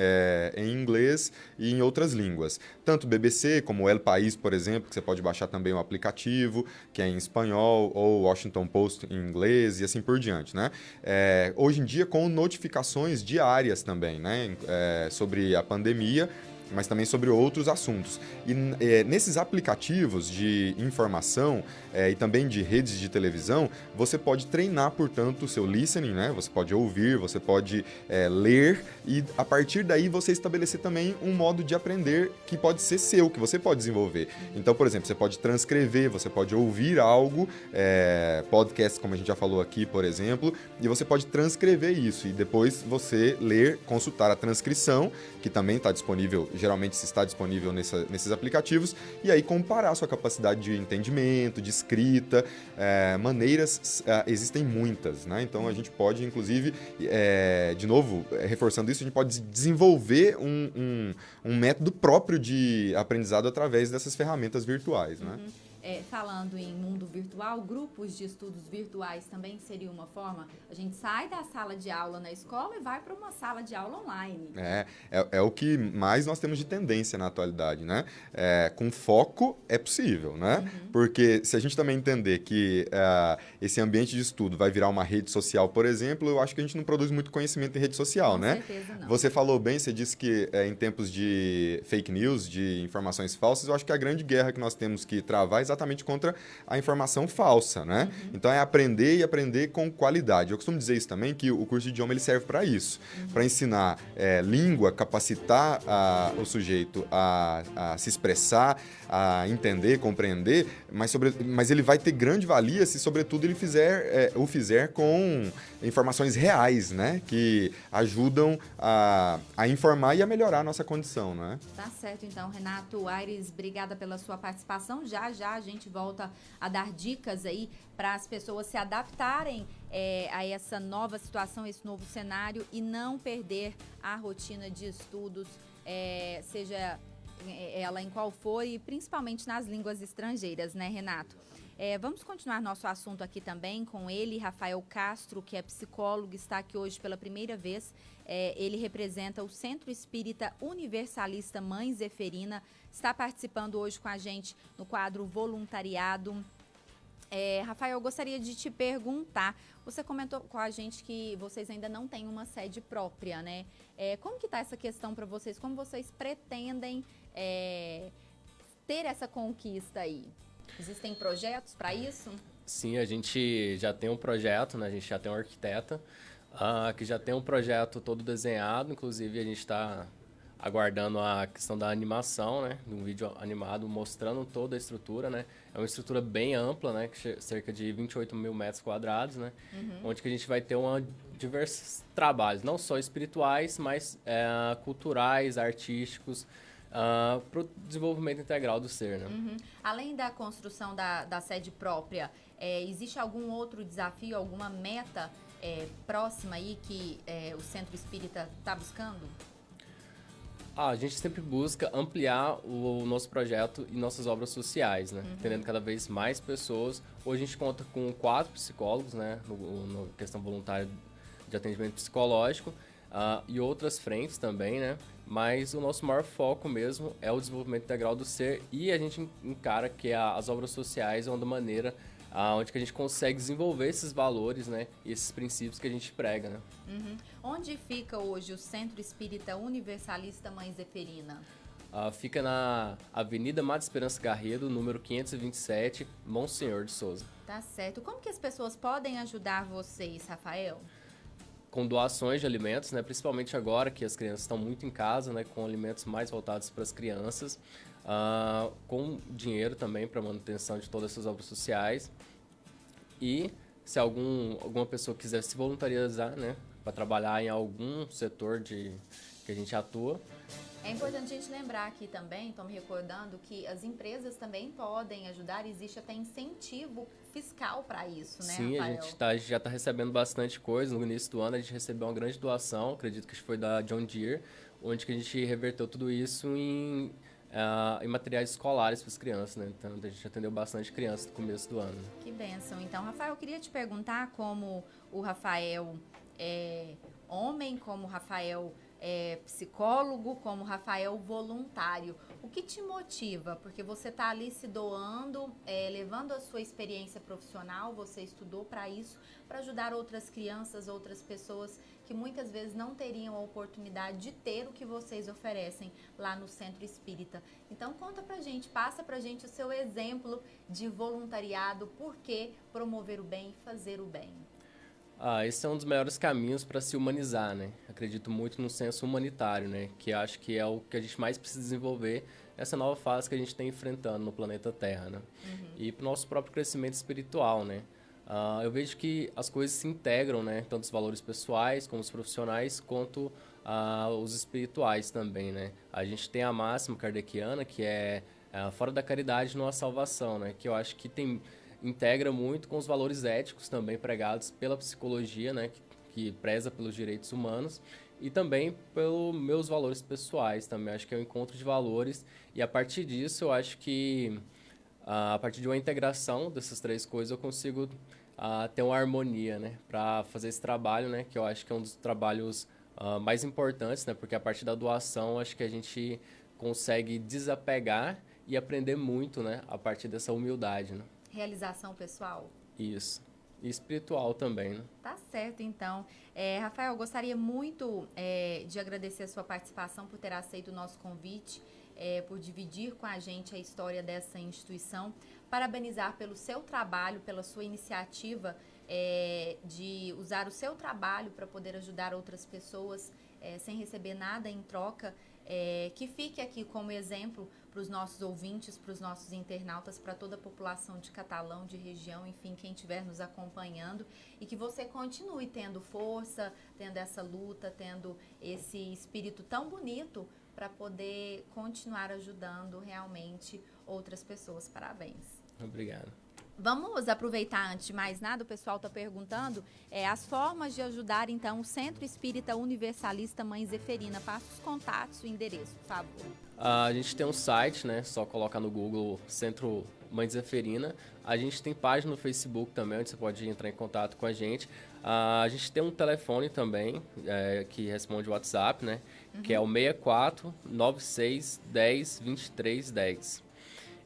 em inglês e em outras línguas. Tanto BBC como El País, por exemplo, que você pode baixar também um aplicativo que é em espanhol, ou Washington Post em inglês e assim por diante, né? Hoje em dia com notificações diárias também, né? Sobre a pandemia, mas também sobre outros assuntos. E nesses aplicativos de informação e também de redes de televisão, você pode treinar, portanto, o seu listening, né? Você pode ouvir, você pode ler e, a partir daí, você estabelecer também um modo de aprender que pode ser seu, que você pode desenvolver. Então, por exemplo, você pode transcrever, você pode ouvir algo, podcast, como a gente já falou aqui, por exemplo, e você pode transcrever isso e depois você ler, consultar a transcrição, que também está disponível, geralmente se está disponível nesses aplicativos, e aí comparar a sua capacidade de entendimento, de escrita, maneiras, existem muitas, né? Então a gente pode, inclusive, de novo, reforçando isso, a gente pode desenvolver um método próprio de aprendizado através dessas ferramentas virtuais, né? Falando em mundo virtual, grupos de estudos virtuais também seria uma forma? A gente sai da sala de aula na escola e vai para uma sala de aula online. É o que mais nós temos de tendência na atualidade, né? Com foco é possível, né? Porque se a gente também entender que esse ambiente de estudo vai virar uma rede social, por exemplo, eu acho que a gente não produz muito conhecimento em rede social, né? Com certeza não. Você falou bem, você disse que em tempos de fake news, de informações falsas, eu acho que a grande guerra que nós temos que travar é exatamente contra a informação falsa, né? Então é aprender e aprender com qualidade. Eu costumo dizer isso também, que o curso de idioma ele serve para isso, para ensinar língua, capacitar o sujeito a se expressar, a entender, compreender, mas ele vai ter grande valia se, sobretudo, ele o fizer com informações reais, né? Que ajudam a informar e a melhorar a nossa condição, né? Tá certo, então, Renato Aires, obrigada pela sua participação. Já a gente volta a dar dicas aí para as pessoas se adaptarem a essa nova situação, esse novo cenário e não perder a rotina de estudos, seja ela em qual for e principalmente nas línguas estrangeiras, né, Renato? Vamos continuar nosso assunto aqui também com ele, Rafael Castro, que é psicólogo, está aqui hoje pela primeira vez. Ele representa o Centro Espírita Universalista Mãe Zeferina, está participando hoje com a gente no quadro Voluntariado. Rafael, eu gostaria de te perguntar, você comentou com a gente que vocês ainda não têm uma sede própria, né? Como que está essa questão para vocês? Como vocês pretendem ter essa conquista aí? Existem projetos para isso? Sim, a gente já tem um projeto, né? A gente já tem um arquiteta que já tem um projeto todo desenhado, inclusive a gente está aguardando a questão da animação, né? De um vídeo animado mostrando toda a estrutura, né? É uma estrutura bem ampla, né? Cerca de 28 mil metros quadrados, né? Onde que a gente vai ter diversos trabalhos, não só espirituais, mas culturais, artísticos, para o desenvolvimento integral do ser, né? Além da construção da sede própria, existe algum outro desafio, alguma meta próxima aí que o Centro Espírita está buscando? A gente sempre busca ampliar o nosso projeto e nossas obras sociais, né? Atendendo cada vez mais pessoas. Hoje a gente conta com 4 psicólogos, né? No questão voluntária de atendimento psicológico e outras frentes também, né? Mas o nosso maior foco mesmo é o desenvolvimento integral do ser e a gente encara que as obras sociais é uma maneira onde que a gente consegue desenvolver esses valores, né? E esses princípios que a gente prega, né? Onde fica hoje o Centro Espírita Universalista Mãe Zeferina? Fica na Avenida Mata Esperança Garrido, número 527, Monsenhor de Souza. Tá certo. Como que as pessoas podem ajudar vocês, Rafael? Com doações de alimentos, né? Principalmente agora que as crianças estão muito em casa, né? Com alimentos mais voltados para as crianças. Com dinheiro também para manutenção de todas essas obras sociais. E se alguma pessoa quiser se voluntariar, né? Para trabalhar em algum setor que a gente atua. É importante a gente lembrar aqui também, estou me recordando, que as empresas também podem ajudar, existe até incentivo fiscal para isso, né, Sim, Rafael? a gente já está recebendo bastante coisa. No início do ano a gente recebeu uma grande doação, acredito que foi da John Deere, onde que a gente reverteu tudo isso em materiais escolares para as crianças, né? Então a gente atendeu bastante crianças no começo do ano. Que bênção. Então, Rafael, eu queria te perguntar como o Rafael é homem, como o Rafael psicólogo, como Rafael voluntário. O que te motiva? Porque você está ali se doando, levando a sua experiência profissional, você estudou para isso, para ajudar outras crianças, outras pessoas que muitas vezes não teriam a oportunidade de ter o que vocês oferecem lá no Centro Espírita. Então conta pra gente, passa pra gente o seu exemplo de voluntariado, por que promover o bem e fazer o bem. Esse é um dos maiores caminhos para se humanizar, né? Acredito muito no senso humanitário, né? Que acho que é o que a gente mais precisa desenvolver nessa nova fase que a gente está enfrentando no planeta Terra, né? E para o nosso próprio crescimento espiritual, né? Eu vejo que as coisas se integram, né? Tanto os valores pessoais como os profissionais, quanto os espirituais também, né? A gente tem a máxima kardeciana, que é fora da caridade não há salvação, né? Que eu acho que integra muito com os valores éticos também pregados pela psicologia, né, que preza pelos direitos humanos, e também pelos meus valores pessoais também. Acho que é um encontro de valores, e a partir disso eu acho que a partir de uma integração dessas 3 coisas eu consigo ter uma harmonia, né, para fazer esse trabalho, né, que eu acho que é um dos trabalhos mais importantes, né, porque a partir da doação acho que a gente consegue desapegar e aprender muito, né, a partir dessa humildade, né. Realização pessoal? Isso. E espiritual também, né? Tá certo, então. Rafael, eu gostaria muito de agradecer a sua participação, por ter aceito o nosso convite, por dividir com a gente a história dessa instituição. Parabenizar pelo seu trabalho, pela sua iniciativa de usar o seu trabalho para poder ajudar outras pessoas sem receber nada em troca. Que fique aqui como exemplo para os nossos ouvintes, para os nossos internautas, para toda a população de Catalão, de região, enfim, quem estiver nos acompanhando, e que você continue tendo força, tendo essa luta, tendo esse espírito tão bonito para poder continuar ajudando realmente outras pessoas. Parabéns. Obrigado. Vamos aproveitar, antes de mais nada, o pessoal está perguntando as formas de ajudar, então, o Centro Espírita Universalista Mãe Zeferina. Passa os contatos e o endereço, por favor. A gente tem um site, né? Só colocar no Google Centro Mãe Zeferina. A gente tem página no Facebook também, onde você pode entrar em contato com a gente. A gente tem um telefone também, que responde o WhatsApp, né? Que é o 64 96 10 23 10.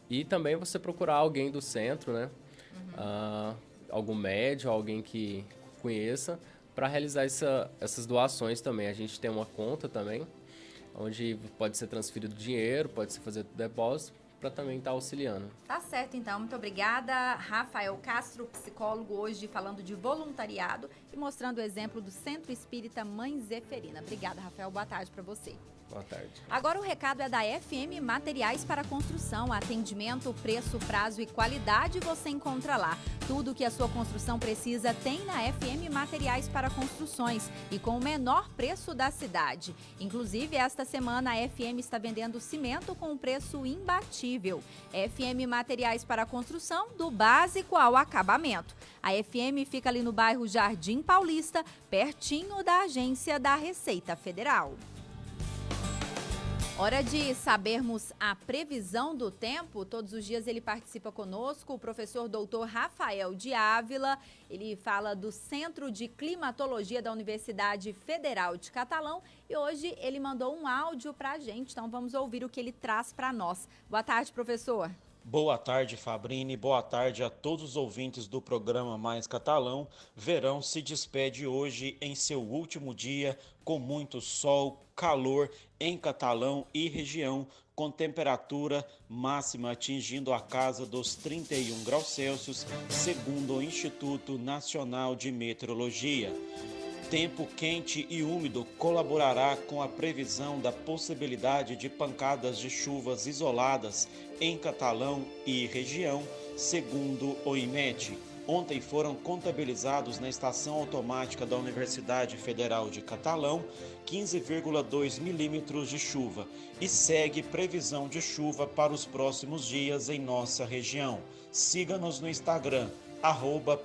E também você procurar alguém do centro, né? Algum médium, alguém que conheça, para realizar essas doações também. A gente tem uma conta também, onde pode ser transferido dinheiro, pode ser fazer depósito, para também estar auxiliando. Tá certo, então. Muito obrigada. Rafael Castro, psicólogo, hoje falando de voluntariado e mostrando o exemplo do Centro Espírita Mãe Zeferina. Obrigada, Rafael. Boa tarde para você. Boa tarde. Agora o recado é da FM Materiais para Construção. Atendimento, preço, prazo e qualidade você encontra lá. Tudo que a sua construção precisa tem na FM Materiais para Construções e com o menor preço da cidade. Inclusive, esta semana a FM está vendendo cimento com um preço imbatível. FM Materiais para Construção, do básico ao acabamento. A FM fica ali no bairro Jardim Paulista, pertinho da agência da Receita Federal. Hora de sabermos a previsão do tempo. Todos os dias ele participa conosco, o professor doutor Rafael de Ávila. Ele fala do Centro de Climatologia da Universidade Federal de Catalão e hoje ele mandou um áudio para a gente, então vamos ouvir o que ele traz para nós. Boa tarde, professor. Boa tarde, Fabrini. Boa tarde a todos os ouvintes do programa Mais Catalão. Verão se despede hoje em seu último dia com muito sol, calor em Catalão e região, com temperatura máxima atingindo a casa dos 31 graus Celsius, segundo o Instituto Nacional de Meteorologia. Tempo quente e úmido colaborará com a previsão da possibilidade de pancadas de chuvas isoladas em Catalão e região, segundo o IMET. Ontem foram contabilizados na estação automática da Universidade Federal de Catalão 15,2 milímetros de chuva e segue previsão de chuva para os próximos dias em nossa região. Siga-nos no Instagram,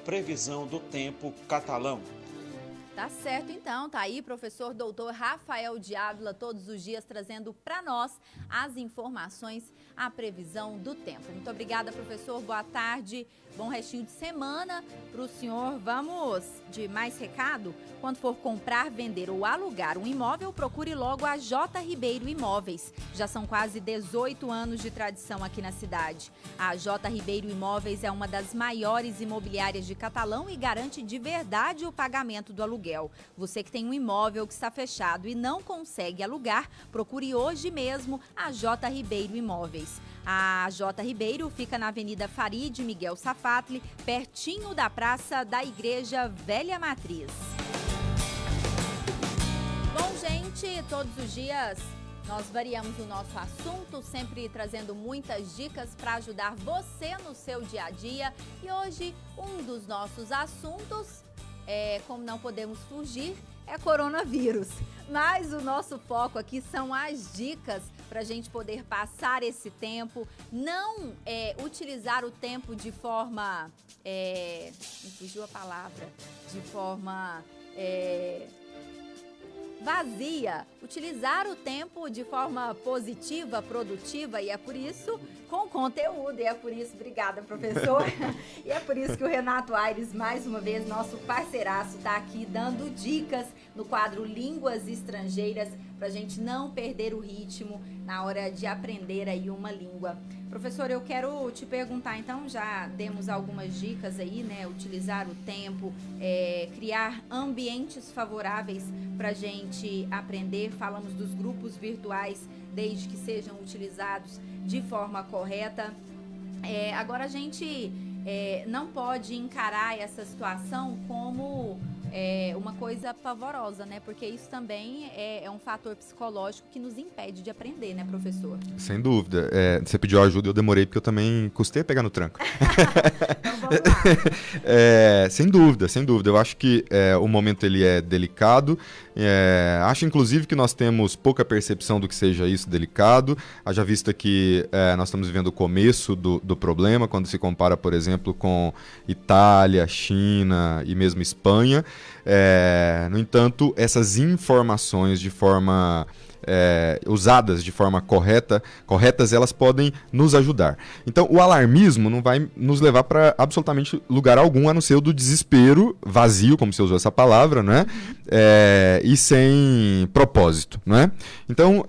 @previsão do tempo catalão. Tá certo, então. Tá aí, professor doutor Rafael de Ávila, todos os dias trazendo para nós as informações, a previsão do tempo. Muito obrigada, professor. Boa tarde. Bom restinho de semana para o senhor. Vamos de mais recado? Quando for comprar, vender ou alugar um imóvel, procure logo a J. Ribeiro Imóveis. Já são quase 18 anos de tradição aqui na cidade. A J. Ribeiro Imóveis é uma das maiores imobiliárias de Catalão e garante de verdade o pagamento do aluguel. Você que tem um imóvel que está fechado e não consegue alugar, procure hoje mesmo a J. Ribeiro Imóveis. A J. Ribeiro fica na Avenida Farid Miguel Safatli, pertinho da Praça da Igreja Velha Matriz. Bom, gente, todos os dias nós variamos o nosso assunto, sempre trazendo muitas dicas para ajudar você no seu dia a dia. E hoje, um dos nossos assuntos, como não podemos fugir, é coronavírus. Mas o nosso foco aqui são as dicas para a gente poder passar esse tempo, não utilizar o tempo de forma, me fugiu a palavra, de forma vazia, utilizar o tempo de forma positiva, produtiva, e é por isso, com conteúdo, e é por isso, obrigada, professor, e é por isso que o Renato Aires, mais uma vez, nosso parceiraço, está aqui dando dicas no quadro Línguas Estrangeiras, para a gente não perder o ritmo na hora de aprender aí uma língua. Professor, eu quero te perguntar, então, já demos algumas dicas aí, né? Utilizar o tempo, criar ambientes favoráveis para a gente aprender. Falamos dos grupos virtuais, desde que sejam utilizados de forma correta. Agora, a gente não pode encarar essa situação como uma coisa pavorosa, né? Porque isso também é um fator psicológico que nos impede de aprender, né, professor? Sem dúvida. Você pediu ajuda, eu demorei porque eu também custei a pegar no tranco. Então vamos lá. Sem dúvida, sem dúvida. Eu acho que o momento ele é delicado. Acho, inclusive, que nós temos pouca percepção do que seja isso delicado. Haja vista que nós estamos vivendo o começo do problema, quando se compara, por exemplo, com Itália, China e mesmo Espanha. No entanto, essas informações de forma usadas de forma corretas, elas podem nos ajudar. Então, o alarmismo não vai nos levar para absolutamente lugar algum, a não ser o do desespero vazio, como você usou essa palavra, né? E sem propósito, né? Então,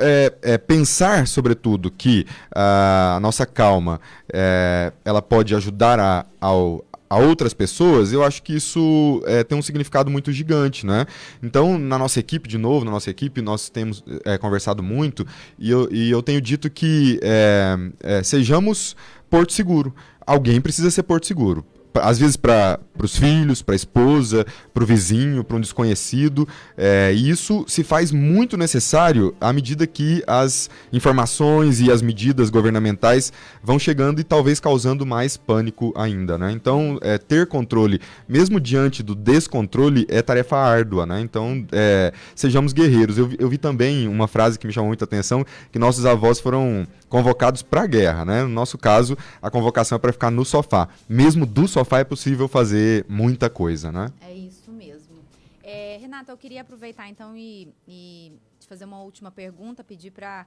pensar, sobretudo, que a nossa calma ela pode ajudar a outras pessoas, eu acho que isso tem um significado muito gigante, né? Então, na nossa equipe, nós temos conversado muito e eu tenho dito que sejamos porto seguro. Alguém precisa ser porto seguro. Às vezes para para os filhos, para a esposa, para o vizinho, para um desconhecido. E isso se faz muito necessário à medida que as informações e as medidas governamentais vão chegando e talvez causando mais pânico ainda, né? Então, ter controle, mesmo diante do descontrole, é tarefa árdua, né? Então, sejamos guerreiros. Eu vi também uma frase que me chamou muita atenção, que nossos avós foram convocados para a guerra, né? No nosso caso, a convocação é para ficar no sofá. Mesmo do sofá é possível fazer muita coisa, né? É isso mesmo. Renata, eu queria aproveitar então e te fazer uma última pergunta, pedir para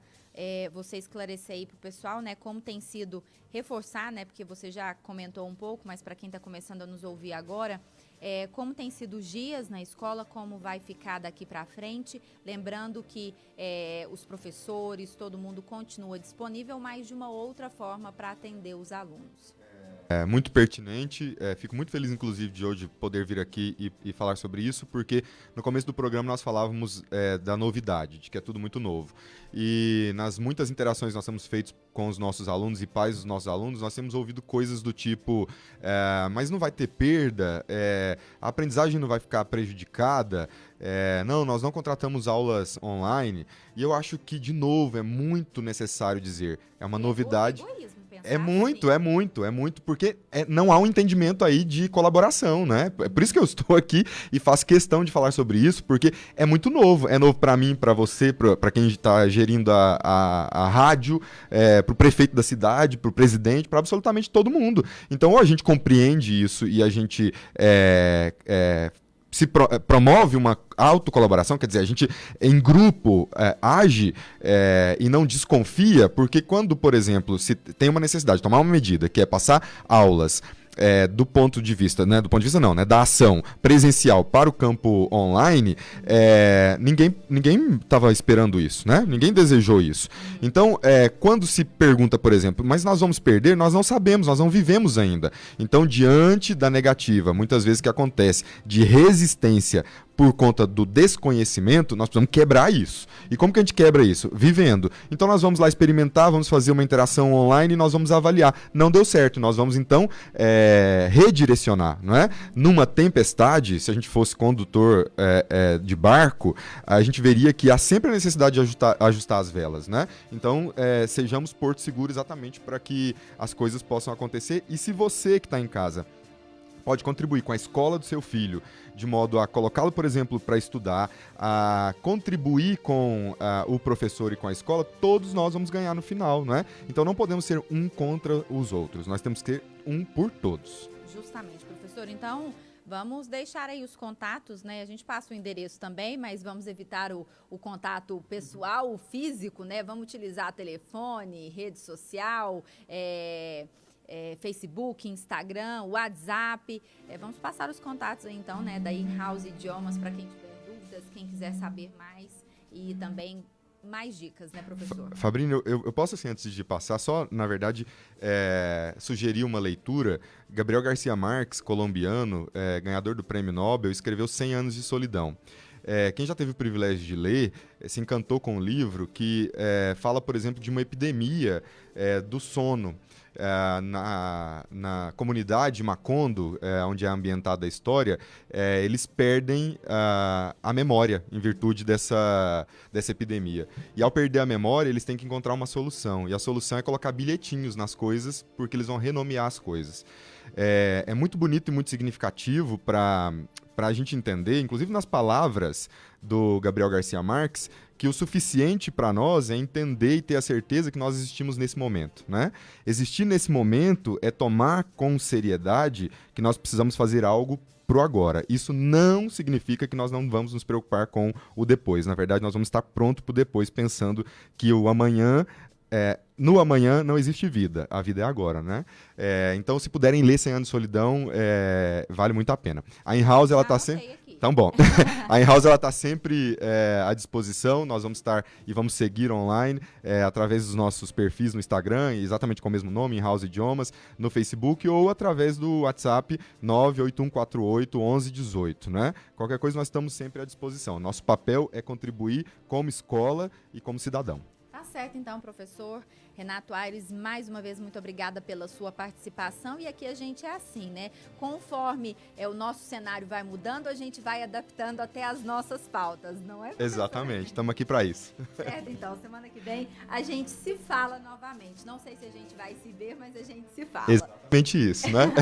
você esclarecer aí para o pessoal, né, como tem sido reforçar, né, porque você já comentou um pouco, mas para quem está começando a nos ouvir agora, como tem sido os dias na escola, como vai ficar daqui para frente, lembrando que os professores, todo mundo continua disponível, mas de uma outra forma para atender os alunos. Muito pertinente, fico muito feliz inclusive de hoje poder vir aqui e falar sobre isso, porque no começo do programa nós falávamos da novidade, de que é tudo muito novo. E nas muitas interações que nós temos feito com os nossos alunos e pais dos nossos alunos, nós temos ouvido coisas do tipo, mas não vai ter perda, a aprendizagem não vai ficar prejudicada, não, nós não contratamos aulas online. E eu acho que, de novo, é muito necessário dizer, é uma novidade. É muito, porque não há um entendimento aí de colaboração, né? É por isso que eu estou aqui e faço questão de falar sobre isso, porque é muito novo. É novo para mim, para você, para quem está gerindo a rádio, para o prefeito da cidade, para o presidente, para absolutamente todo mundo. Então, ou a gente compreende isso e a gente promove uma autocolaboração, quer dizer, a gente em grupo age e não desconfia, porque quando, por exemplo, se tem uma necessidade de tomar uma medida, que é passar aulas do ponto de vista, né, do ponto de vista não, né, da ação presencial para o campo online, ninguém estava esperando isso, né? Ninguém desejou isso. Então, quando se pergunta, por exemplo, mas nós vamos perder? Nós não sabemos, nós não vivemos ainda. Então, diante da negativa, muitas vezes que acontece, de resistência por conta do desconhecimento, nós precisamos quebrar isso. E como que a gente quebra isso? Vivendo. Então nós vamos lá experimentar, vamos fazer uma interação online e nós vamos avaliar. Não deu certo, nós vamos então redirecionar, não é? Numa tempestade, se a gente fosse condutor de barco, a gente veria que há sempre a necessidade de ajustar as velas, né? Então sejamos porto seguro exatamente para que as coisas possam acontecer. E se você que está em casa pode contribuir com a escola do seu filho, de modo a colocá-lo, por exemplo, para estudar, a contribuir com o professor e com a escola, todos nós vamos ganhar no final, não é? Então não podemos ser um contra os outros, nós temos que ser um por todos. Justamente, professor. Então, vamos deixar aí os contatos, né? A gente passa o endereço também, mas vamos evitar o contato pessoal, o físico, né? Vamos utilizar telefone, rede social, Facebook, Instagram, WhatsApp. Vamos passar os contatos aí, então, né, da In-House Idiomas para quem tiver dúvidas, quem quiser saber mais e também mais dicas, né, professor? Fabrício, eu posso, assim, antes de passar, só, na verdade, sugerir uma leitura. Gabriel Garcia Marques, colombiano, ganhador do Prêmio Nobel, escreveu 100 Anos de Solidão. Quem já teve o privilégio de ler, se encantou com o livro que fala, por exemplo, de uma epidemia do sono. Na comunidade Macondo, onde é ambientada a história, eles perdem a memória em virtude dessa epidemia. E ao perder a memória, eles têm que encontrar uma solução. E a solução é colocar bilhetinhos nas coisas, porque eles vão renomear as coisas. É muito bonito e muito significativo para a gente entender, inclusive nas palavras do Gabriel Garcia Marques, que o suficiente para nós é entender e ter a certeza que nós existimos nesse momento, né? Existir nesse momento é tomar com seriedade que nós precisamos fazer algo pro agora. Isso não significa que nós não vamos nos preocupar com o depois. Na verdade, nós vamos estar pronto pro depois, pensando que o amanhã... no amanhã não existe vida, a vida é agora, né? Então, se puderem ler 100 Anos de Solidão, vale muito a pena. A In-House, ela tá sempre... Então, bom. A In-House, ela tá sempre à disposição, nós vamos estar e vamos seguir online através dos nossos perfis no Instagram, exatamente com o mesmo nome, In-House Idiomas, no Facebook ou através do WhatsApp 981481118, né? Qualquer coisa, nós estamos sempre à disposição. Nosso papel é contribuir como escola e como cidadão. Tá certo, então, professor Renato Aires, mais uma vez, muito obrigada pela sua participação. E aqui a gente é assim, né? Conforme o nosso cenário vai mudando, a gente vai adaptando até as nossas pautas, não é? Exatamente, estamos aqui para isso. Certo, então, semana que vem a gente se fala novamente. Não sei se a gente vai se ver, mas a gente se fala. Exatamente isso, né?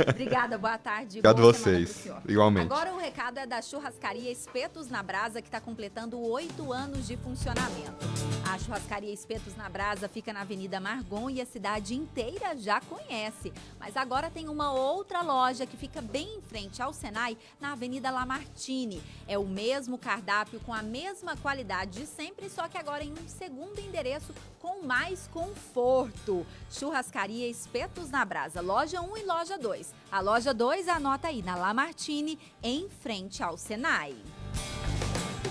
Obrigada, boa tarde. Obrigado boa vocês, igualmente. Agora o recado é da churrascaria Espetos na Brasa, que está completando 8 anos de funcionamento. A churrascaria Espetos na Brasa fica na Avenida Margon e a cidade inteira já conhece. Mas agora tem uma outra loja que fica bem em frente ao Senai, na Avenida Lamartine. É o mesmo cardápio com a mesma qualidade de sempre, só que agora em um segundo endereço com mais conforto. Churrascaria Espetos na Brasa, loja 1 e loja 2. A loja 2, anota aí, na Lamartine, em frente ao Senai.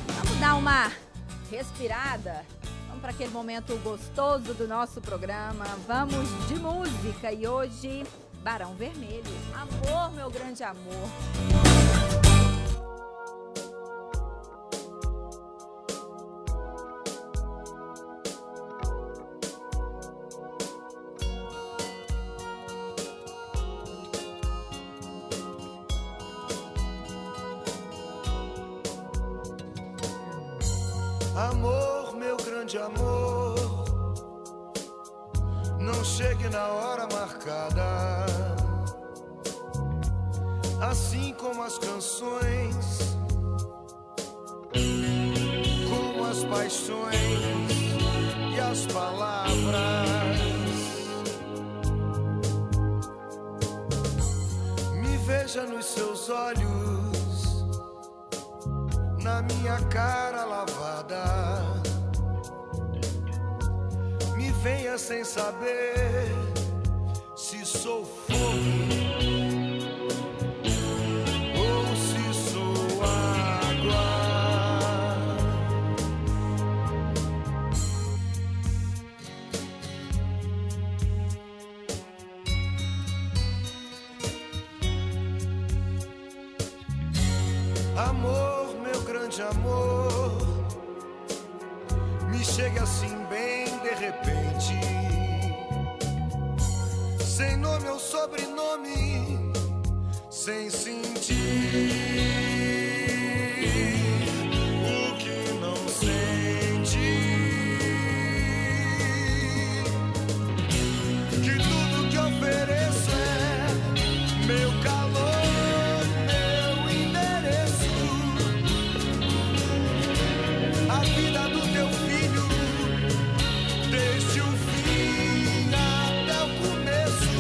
Vamos dar uma respirada? Vamos para aquele momento gostoso do nosso programa. Vamos de música e hoje, Barão Vermelho. Amor, meu grande amor. Amor, meu grande amor, não chegue na hora marcada. Assim como as canções, como as paixões e as palavras. Me veja nos seus olhos, na minha cara lavada. Me venha sem saber se sou fogo ou se sou água. Amor, meu grande amor, me chegue assim bem de repente, sem nome ou sobrenome, sem sentir o que não sente. Que tudo que ofereço é meu calor, meu endereço, a vida do teu filho, desde o fim até o começo.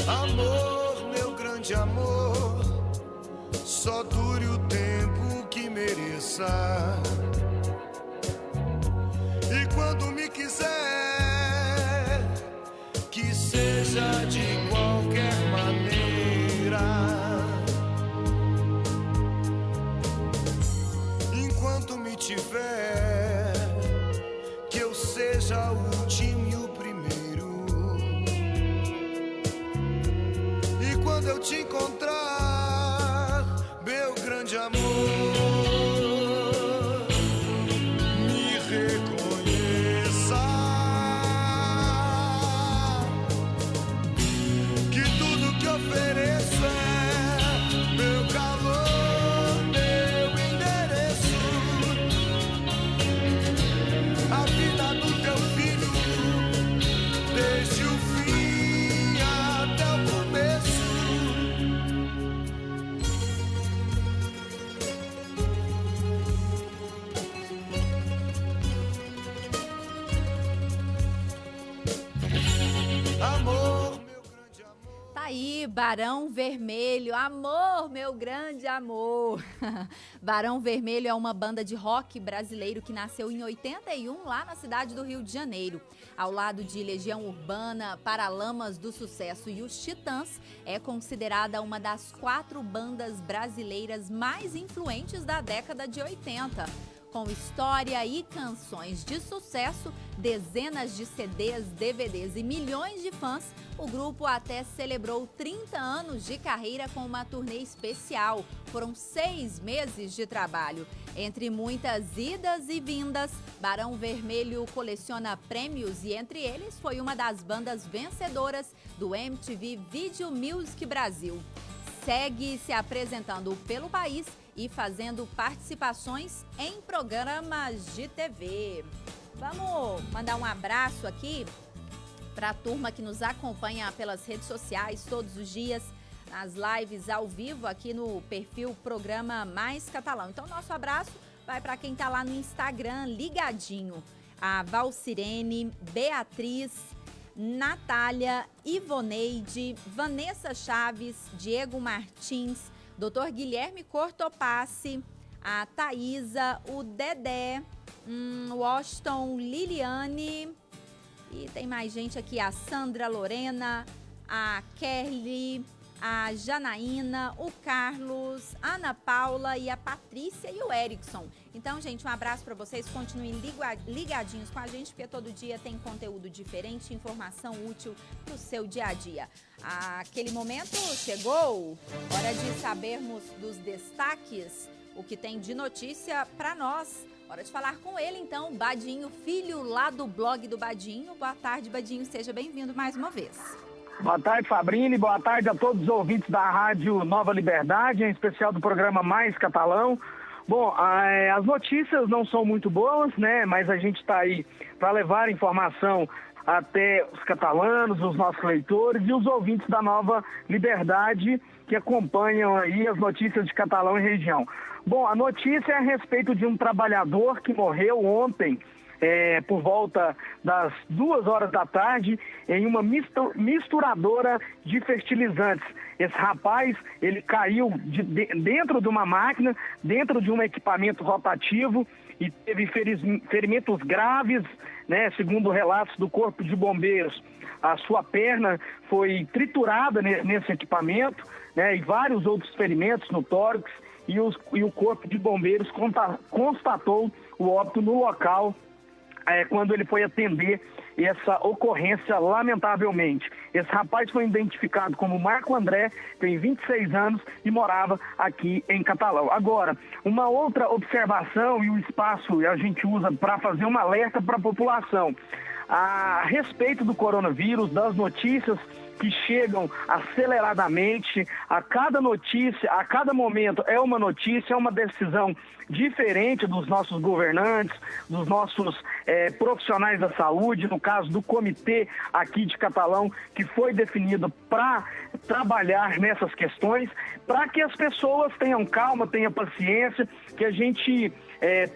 Amor, meu grande amor, só dure o tempo que mereça. E quando me quiser, que seja de qualquer maneira. Enquanto me tiver, que eu seja o último e o primeiro. E quando eu te encontrar, meu grande amor, me reconheça. Que tudo que ofereço é meu calor, meu endereço, a vida do teu filho, desde o fim até o começo. Amor, meu grande amor. Tá aí, Barão Vermelho, amor, meu grande amor. Barão Vermelho é uma banda de rock brasileiro que nasceu em 81 lá na cidade do Rio de Janeiro. Ao lado de Legião Urbana, Paralamas do Sucesso e os Titãs, é considerada uma das 4 bandas brasileiras mais influentes da década de 80. com história e canções de sucesso, dezenas de CDs, DVDs e milhões de fãs, o grupo até celebrou 30 anos de carreira com uma turnê especial. Foram 6 meses de trabalho. Entre muitas idas e vindas, Barão Vermelho coleciona prêmios e entre eles foi uma das bandas vencedoras do MTV Video Music Brasil. Segue se apresentando pelo país e fazendo participações em programas de TV. Vamos mandar um abraço aqui para a turma que nos acompanha pelas redes sociais todos os dias, nas lives ao vivo aqui no perfil Programa Mais Catalão. Então, nosso abraço vai para quem está lá no Instagram, ligadinho. A Valcirene, Beatriz, Natália, Ivoneide, Vanessa Chaves, Diego Martins, Dr. Guilherme Cortopassi, a Thaísa, o Dedé, Washington, Liliane, e tem mais gente aqui, a Sandra Lorena, a Kelly, a Janaína, o Carlos, a Ana Paula e a Patrícia e o Erickson. Então, gente, um abraço para vocês, continuem ligadinhos com a gente, porque todo dia tem conteúdo diferente, informação útil para o seu dia a dia. Aquele momento chegou, hora de sabermos dos destaques, o que tem de notícia para nós. Hora de falar com ele, então, Badinho, filho lá do blog do Badinho. Boa tarde, Badinho, seja bem-vindo mais uma vez. Boa tarde, Fabrini. Boa tarde a todos os ouvintes da Rádio Nova Liberdade, em especial do programa Mais Catalão. Bom, as notícias não são muito boas, né? Mas a gente está aí para levar informação até os catalanos, os nossos leitores e os ouvintes da Nova Liberdade que acompanham aí as notícias de Catalão e região. Bom, a notícia é a respeito de um trabalhador que morreu ontem, por volta das 2 horas da tarde, em uma misturadora de fertilizantes. Esse rapaz, ele caiu dentro de uma máquina, dentro de um equipamento rotativo e teve ferimentos graves, né, segundo relatos do Corpo de Bombeiros. A sua perna foi triturada nesse equipamento, né, e vários outros ferimentos no tórax, e o Corpo de Bombeiros constatou o óbito no local quando ele foi atender essa ocorrência, lamentavelmente. Esse rapaz foi identificado como Marco André, tem 26 anos e morava aqui em Catalão. Agora, uma outra observação e o espaço a gente usa para fazer um alerta para a população a respeito do coronavírus, das notícias que chegam aceleradamente, a cada notícia, a cada momento é uma notícia, é uma decisão diferente dos nossos governantes, dos nossos profissionais da saúde, no caso do comitê aqui de Catalão, que foi definido para trabalhar nessas questões, para que as pessoas tenham calma, tenham paciência, que a gente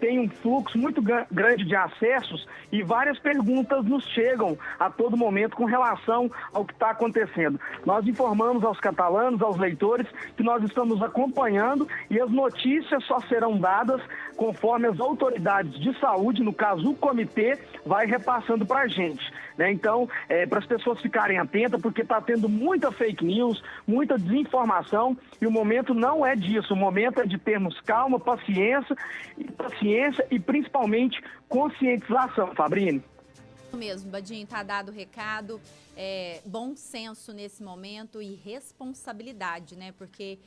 tem um fluxo muito grande de acessos e várias perguntas nos chegam a todo momento com relação ao que está acontecendo. Nós informamos aos catalanos, aos leitores, que nós estamos acompanhando e as notícias só serão dadas conforme as autoridades de saúde, no caso o comitê, vai repassando para a gente, né? Então, para as pessoas ficarem atentas, porque está tendo muita fake news, muita desinformação e o momento não é disso, o momento é de termos calma, paciência e principalmente conscientização, Fabrini. Mesmo, Badinho, tá dado o recado, bom senso nesse momento e responsabilidade, né? Porque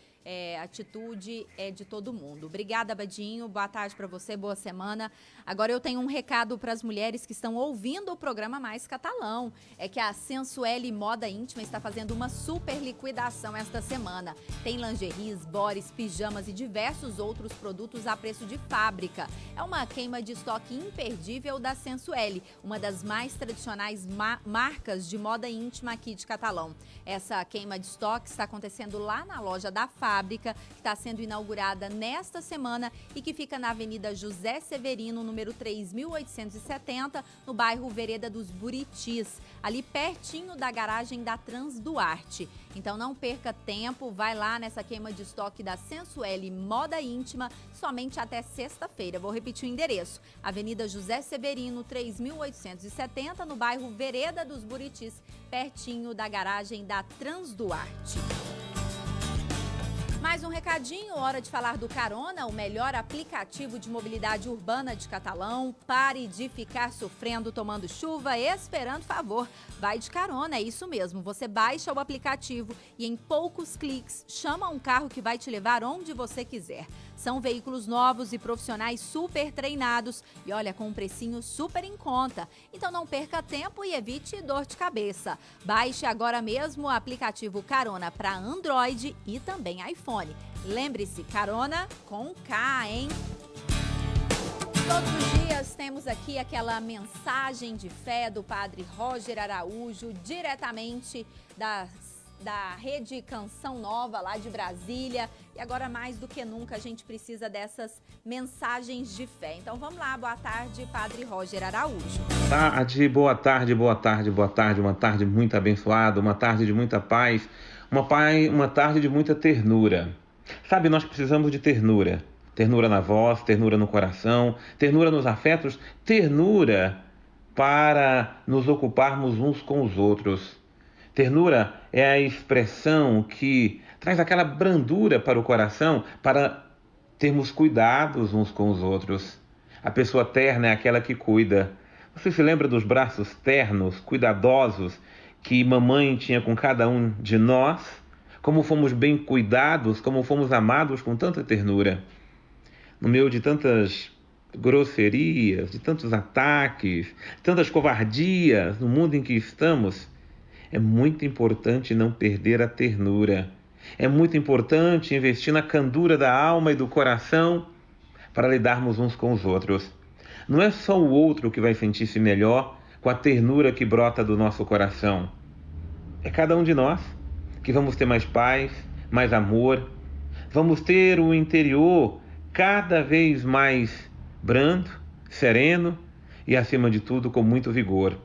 atitude é de todo mundo. Obrigada, Badinho, boa tarde para você, boa semana. Agora eu tenho um recado para as mulheres que estão ouvindo o programa Mais Catalão. É que a Sensuelle Moda Íntima está fazendo uma super liquidação esta semana. Tem lingeries, bores, pijamas e diversos outros produtos a preço de fábrica. É uma queima de estoque imperdível da Sensuelle, uma das mais tradicionais marcas de moda íntima aqui de Catalão. Essa queima de estoque está acontecendo lá na loja da fábrica, que está sendo inaugurada nesta semana e que fica na Avenida José Severino, número 3.870, no bairro Vereda dos Buritis, ali pertinho da garagem da Transduarte. Então não perca tempo, vai lá nessa queima de estoque da Sensuelle Moda Íntima, somente até sexta-feira. Vou repetir o endereço: Avenida José Severino, 3.870, no bairro Vereda dos Buritis, pertinho da garagem da Transduarte. mais um recadinho, hora de falar do Carona, o melhor aplicativo de mobilidade urbana de Catalão. Pare de ficar sofrendo, tomando chuva, esperando favor. Vai de Carona, é isso mesmo. Você baixa o aplicativo e em poucos cliques chama um carro que vai te levar onde você quiser. São veículos novos e profissionais super treinados e olha, com um precinho super em conta. Então não perca tempo e evite dor de cabeça. Baixe agora mesmo o aplicativo Carona para Android e também iPhone. Lembre-se, Carona com K, hein? Todos os dias temos aqui aquela mensagem de fé do Padre Roger Araújo, diretamente da Rede Canção Nova, lá de Brasília. E agora, mais do que nunca, a gente precisa dessas mensagens de fé. Então, vamos lá. Boa tarde, Padre Roger Araújo. Boa tarde. Uma tarde muito abençoada, uma tarde de muita paz, uma tarde de muita ternura. Sabe, nós precisamos de ternura. Ternura na voz, ternura no coração, ternura nos afetos, ternura para nos ocuparmos uns com os outros. Ternura é a expressão que traz aquela brandura para o coração, para termos cuidados uns com os outros. A pessoa terna é aquela que cuida. Você se lembra dos braços ternos, cuidadosos, que mamãe tinha com cada um de nós? Como fomos bem cuidados, como fomos amados com tanta ternura. No meio de tantas grosserias, de tantos ataques, tantas covardias no mundo em que estamos, é muito importante não perder a ternura. É muito importante investir na candura da alma e do coração para lidarmos uns com os outros. Não é só o outro que vai sentir-se melhor com a ternura que brota do nosso coração. É cada um de nós que vamos ter mais paz, mais amor. Vamos ter o interior cada vez mais brando, sereno e, acima de tudo, com muito vigor.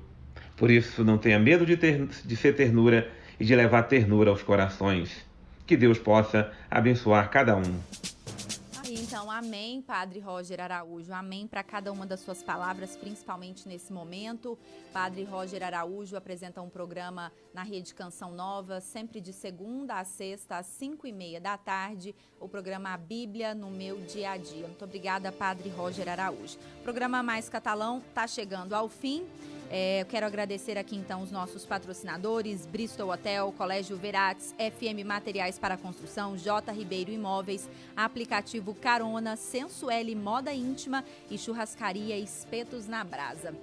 Por isso, não tenha medo de ser ternura e de levar ternura aos corações. Que Deus possa abençoar cada um. Então, amém, Padre Roger Araújo. Amém para cada uma das suas palavras, principalmente nesse momento. Padre Roger Araújo apresenta um programa na Rede Canção Nova, sempre de segunda a sexta, às 5h30 da tarde, o programa A Bíblia no Meu Dia a Dia. Muito obrigada, Padre Roger Araújo. O programa Mais Catalão está chegando ao fim. Eu quero agradecer aqui então os nossos patrocinadores, Bristol Hotel, Colégio Verates, FM Materiais para Construção, J. Ribeiro Imóveis, aplicativo Carona, Sensuele Moda Íntima e Churrascaria Espetos na Brasa.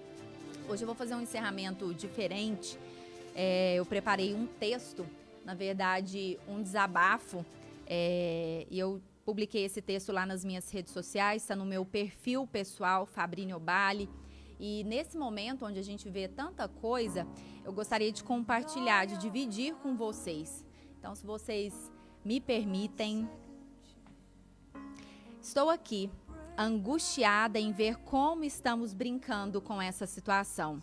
Hoje eu vou fazer um encerramento diferente. Eu preparei um texto, na verdade um desabafo, e eu publiquei esse texto lá nas minhas redes sociais, está no meu perfil pessoal, Fabrini Obali. E nesse momento onde a gente vê tanta coisa, eu gostaria de compartilhar, de dividir com vocês. Então, se vocês me permitem, estou aqui angustiada em ver como estamos brincando com essa situação.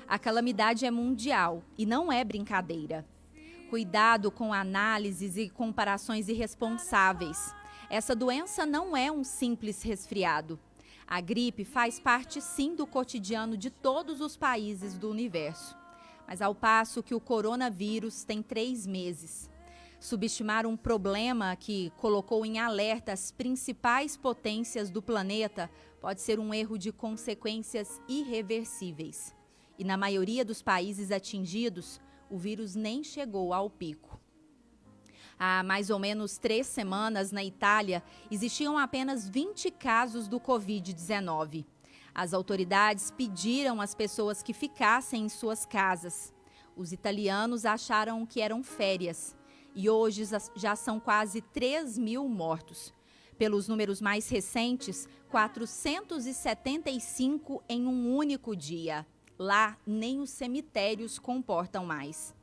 A calamidade é mundial e não é brincadeira. Cuidado com análises e comparações irresponsáveis. Essa doença não é um simples resfriado. A gripe faz parte, sim, do cotidiano de todos os países do universo. Mas ao passo que o coronavírus tem 3 meses. Subestimar um problema que colocou em alerta as principais potências do planeta pode ser um erro de consequências irreversíveis. E na maioria dos países atingidos, o vírus nem chegou ao pico. Há mais ou menos 3 semanas, na Itália, existiam apenas 20 casos do Covid-19. As autoridades pediram às pessoas que ficassem em suas casas. Os italianos acharam que eram férias. E hoje já são quase 3.000 mortos. Pelos números mais recentes, 475 em um único dia. Lá, nem os cemitérios comportam mais.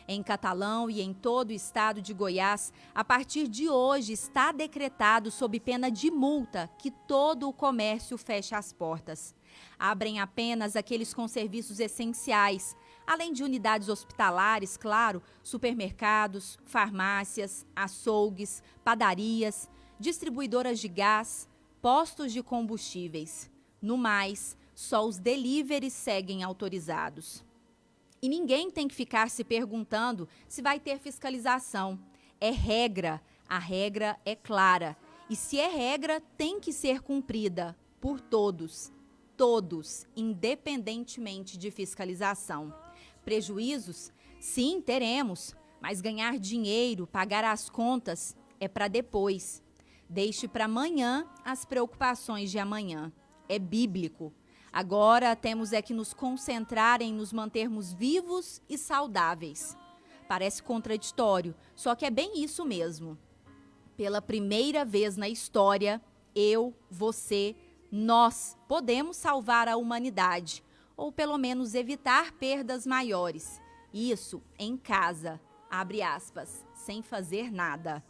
Em Catalão e em todo o estado de Goiás, a partir de hoje está decretado sob pena de multa que todo o comércio feche as portas. Abrem apenas aqueles com serviços essenciais, além de unidades hospitalares, claro, supermercados, farmácias, açougues, padarias, distribuidoras de gás, postos de combustíveis. No mais, só os deliveries seguem autorizados. E ninguém tem que ficar se perguntando se vai ter fiscalização. É regra. A regra é clara. E se é regra, tem que ser cumprida por todos. Todos, independentemente de fiscalização. Prejuízos? Sim, teremos. Mas ganhar dinheiro, pagar as contas, é para depois. Deixe para amanhã as preocupações de amanhã. É bíblico. Agora temos é que nos concentrar em nos mantermos vivos e saudáveis. Parece contraditório, só que é bem isso mesmo. Pela primeira vez na história, eu, você, nós podemos salvar a humanidade, ou pelo menos evitar perdas maiores. Isso em casa, abre aspas, sem fazer nada.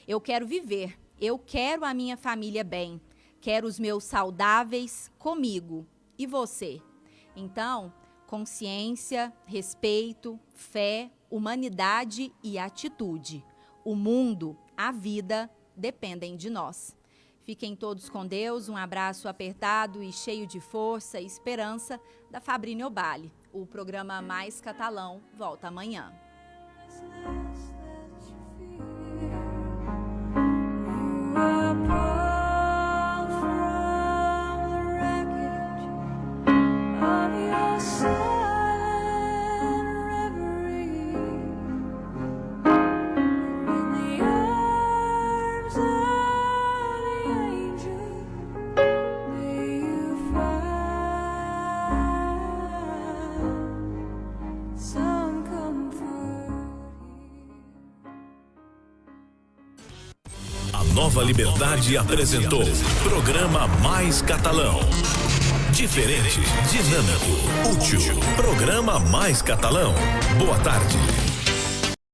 Eu quero viver, eu quero a minha família bem, quero os meus saudáveis comigo. E você? Então, consciência, respeito, fé, humanidade e atitude. O mundo, a vida, dependem de nós. Fiquem todos com Deus, um abraço apertado e cheio de força e esperança da Fabrínia Obali. O programa Mais Catalão volta amanhã. Nova Liberdade apresentou Programa Mais Catalão. Diferente, dinâmico, útil. Programa Mais Catalão. Boa tarde.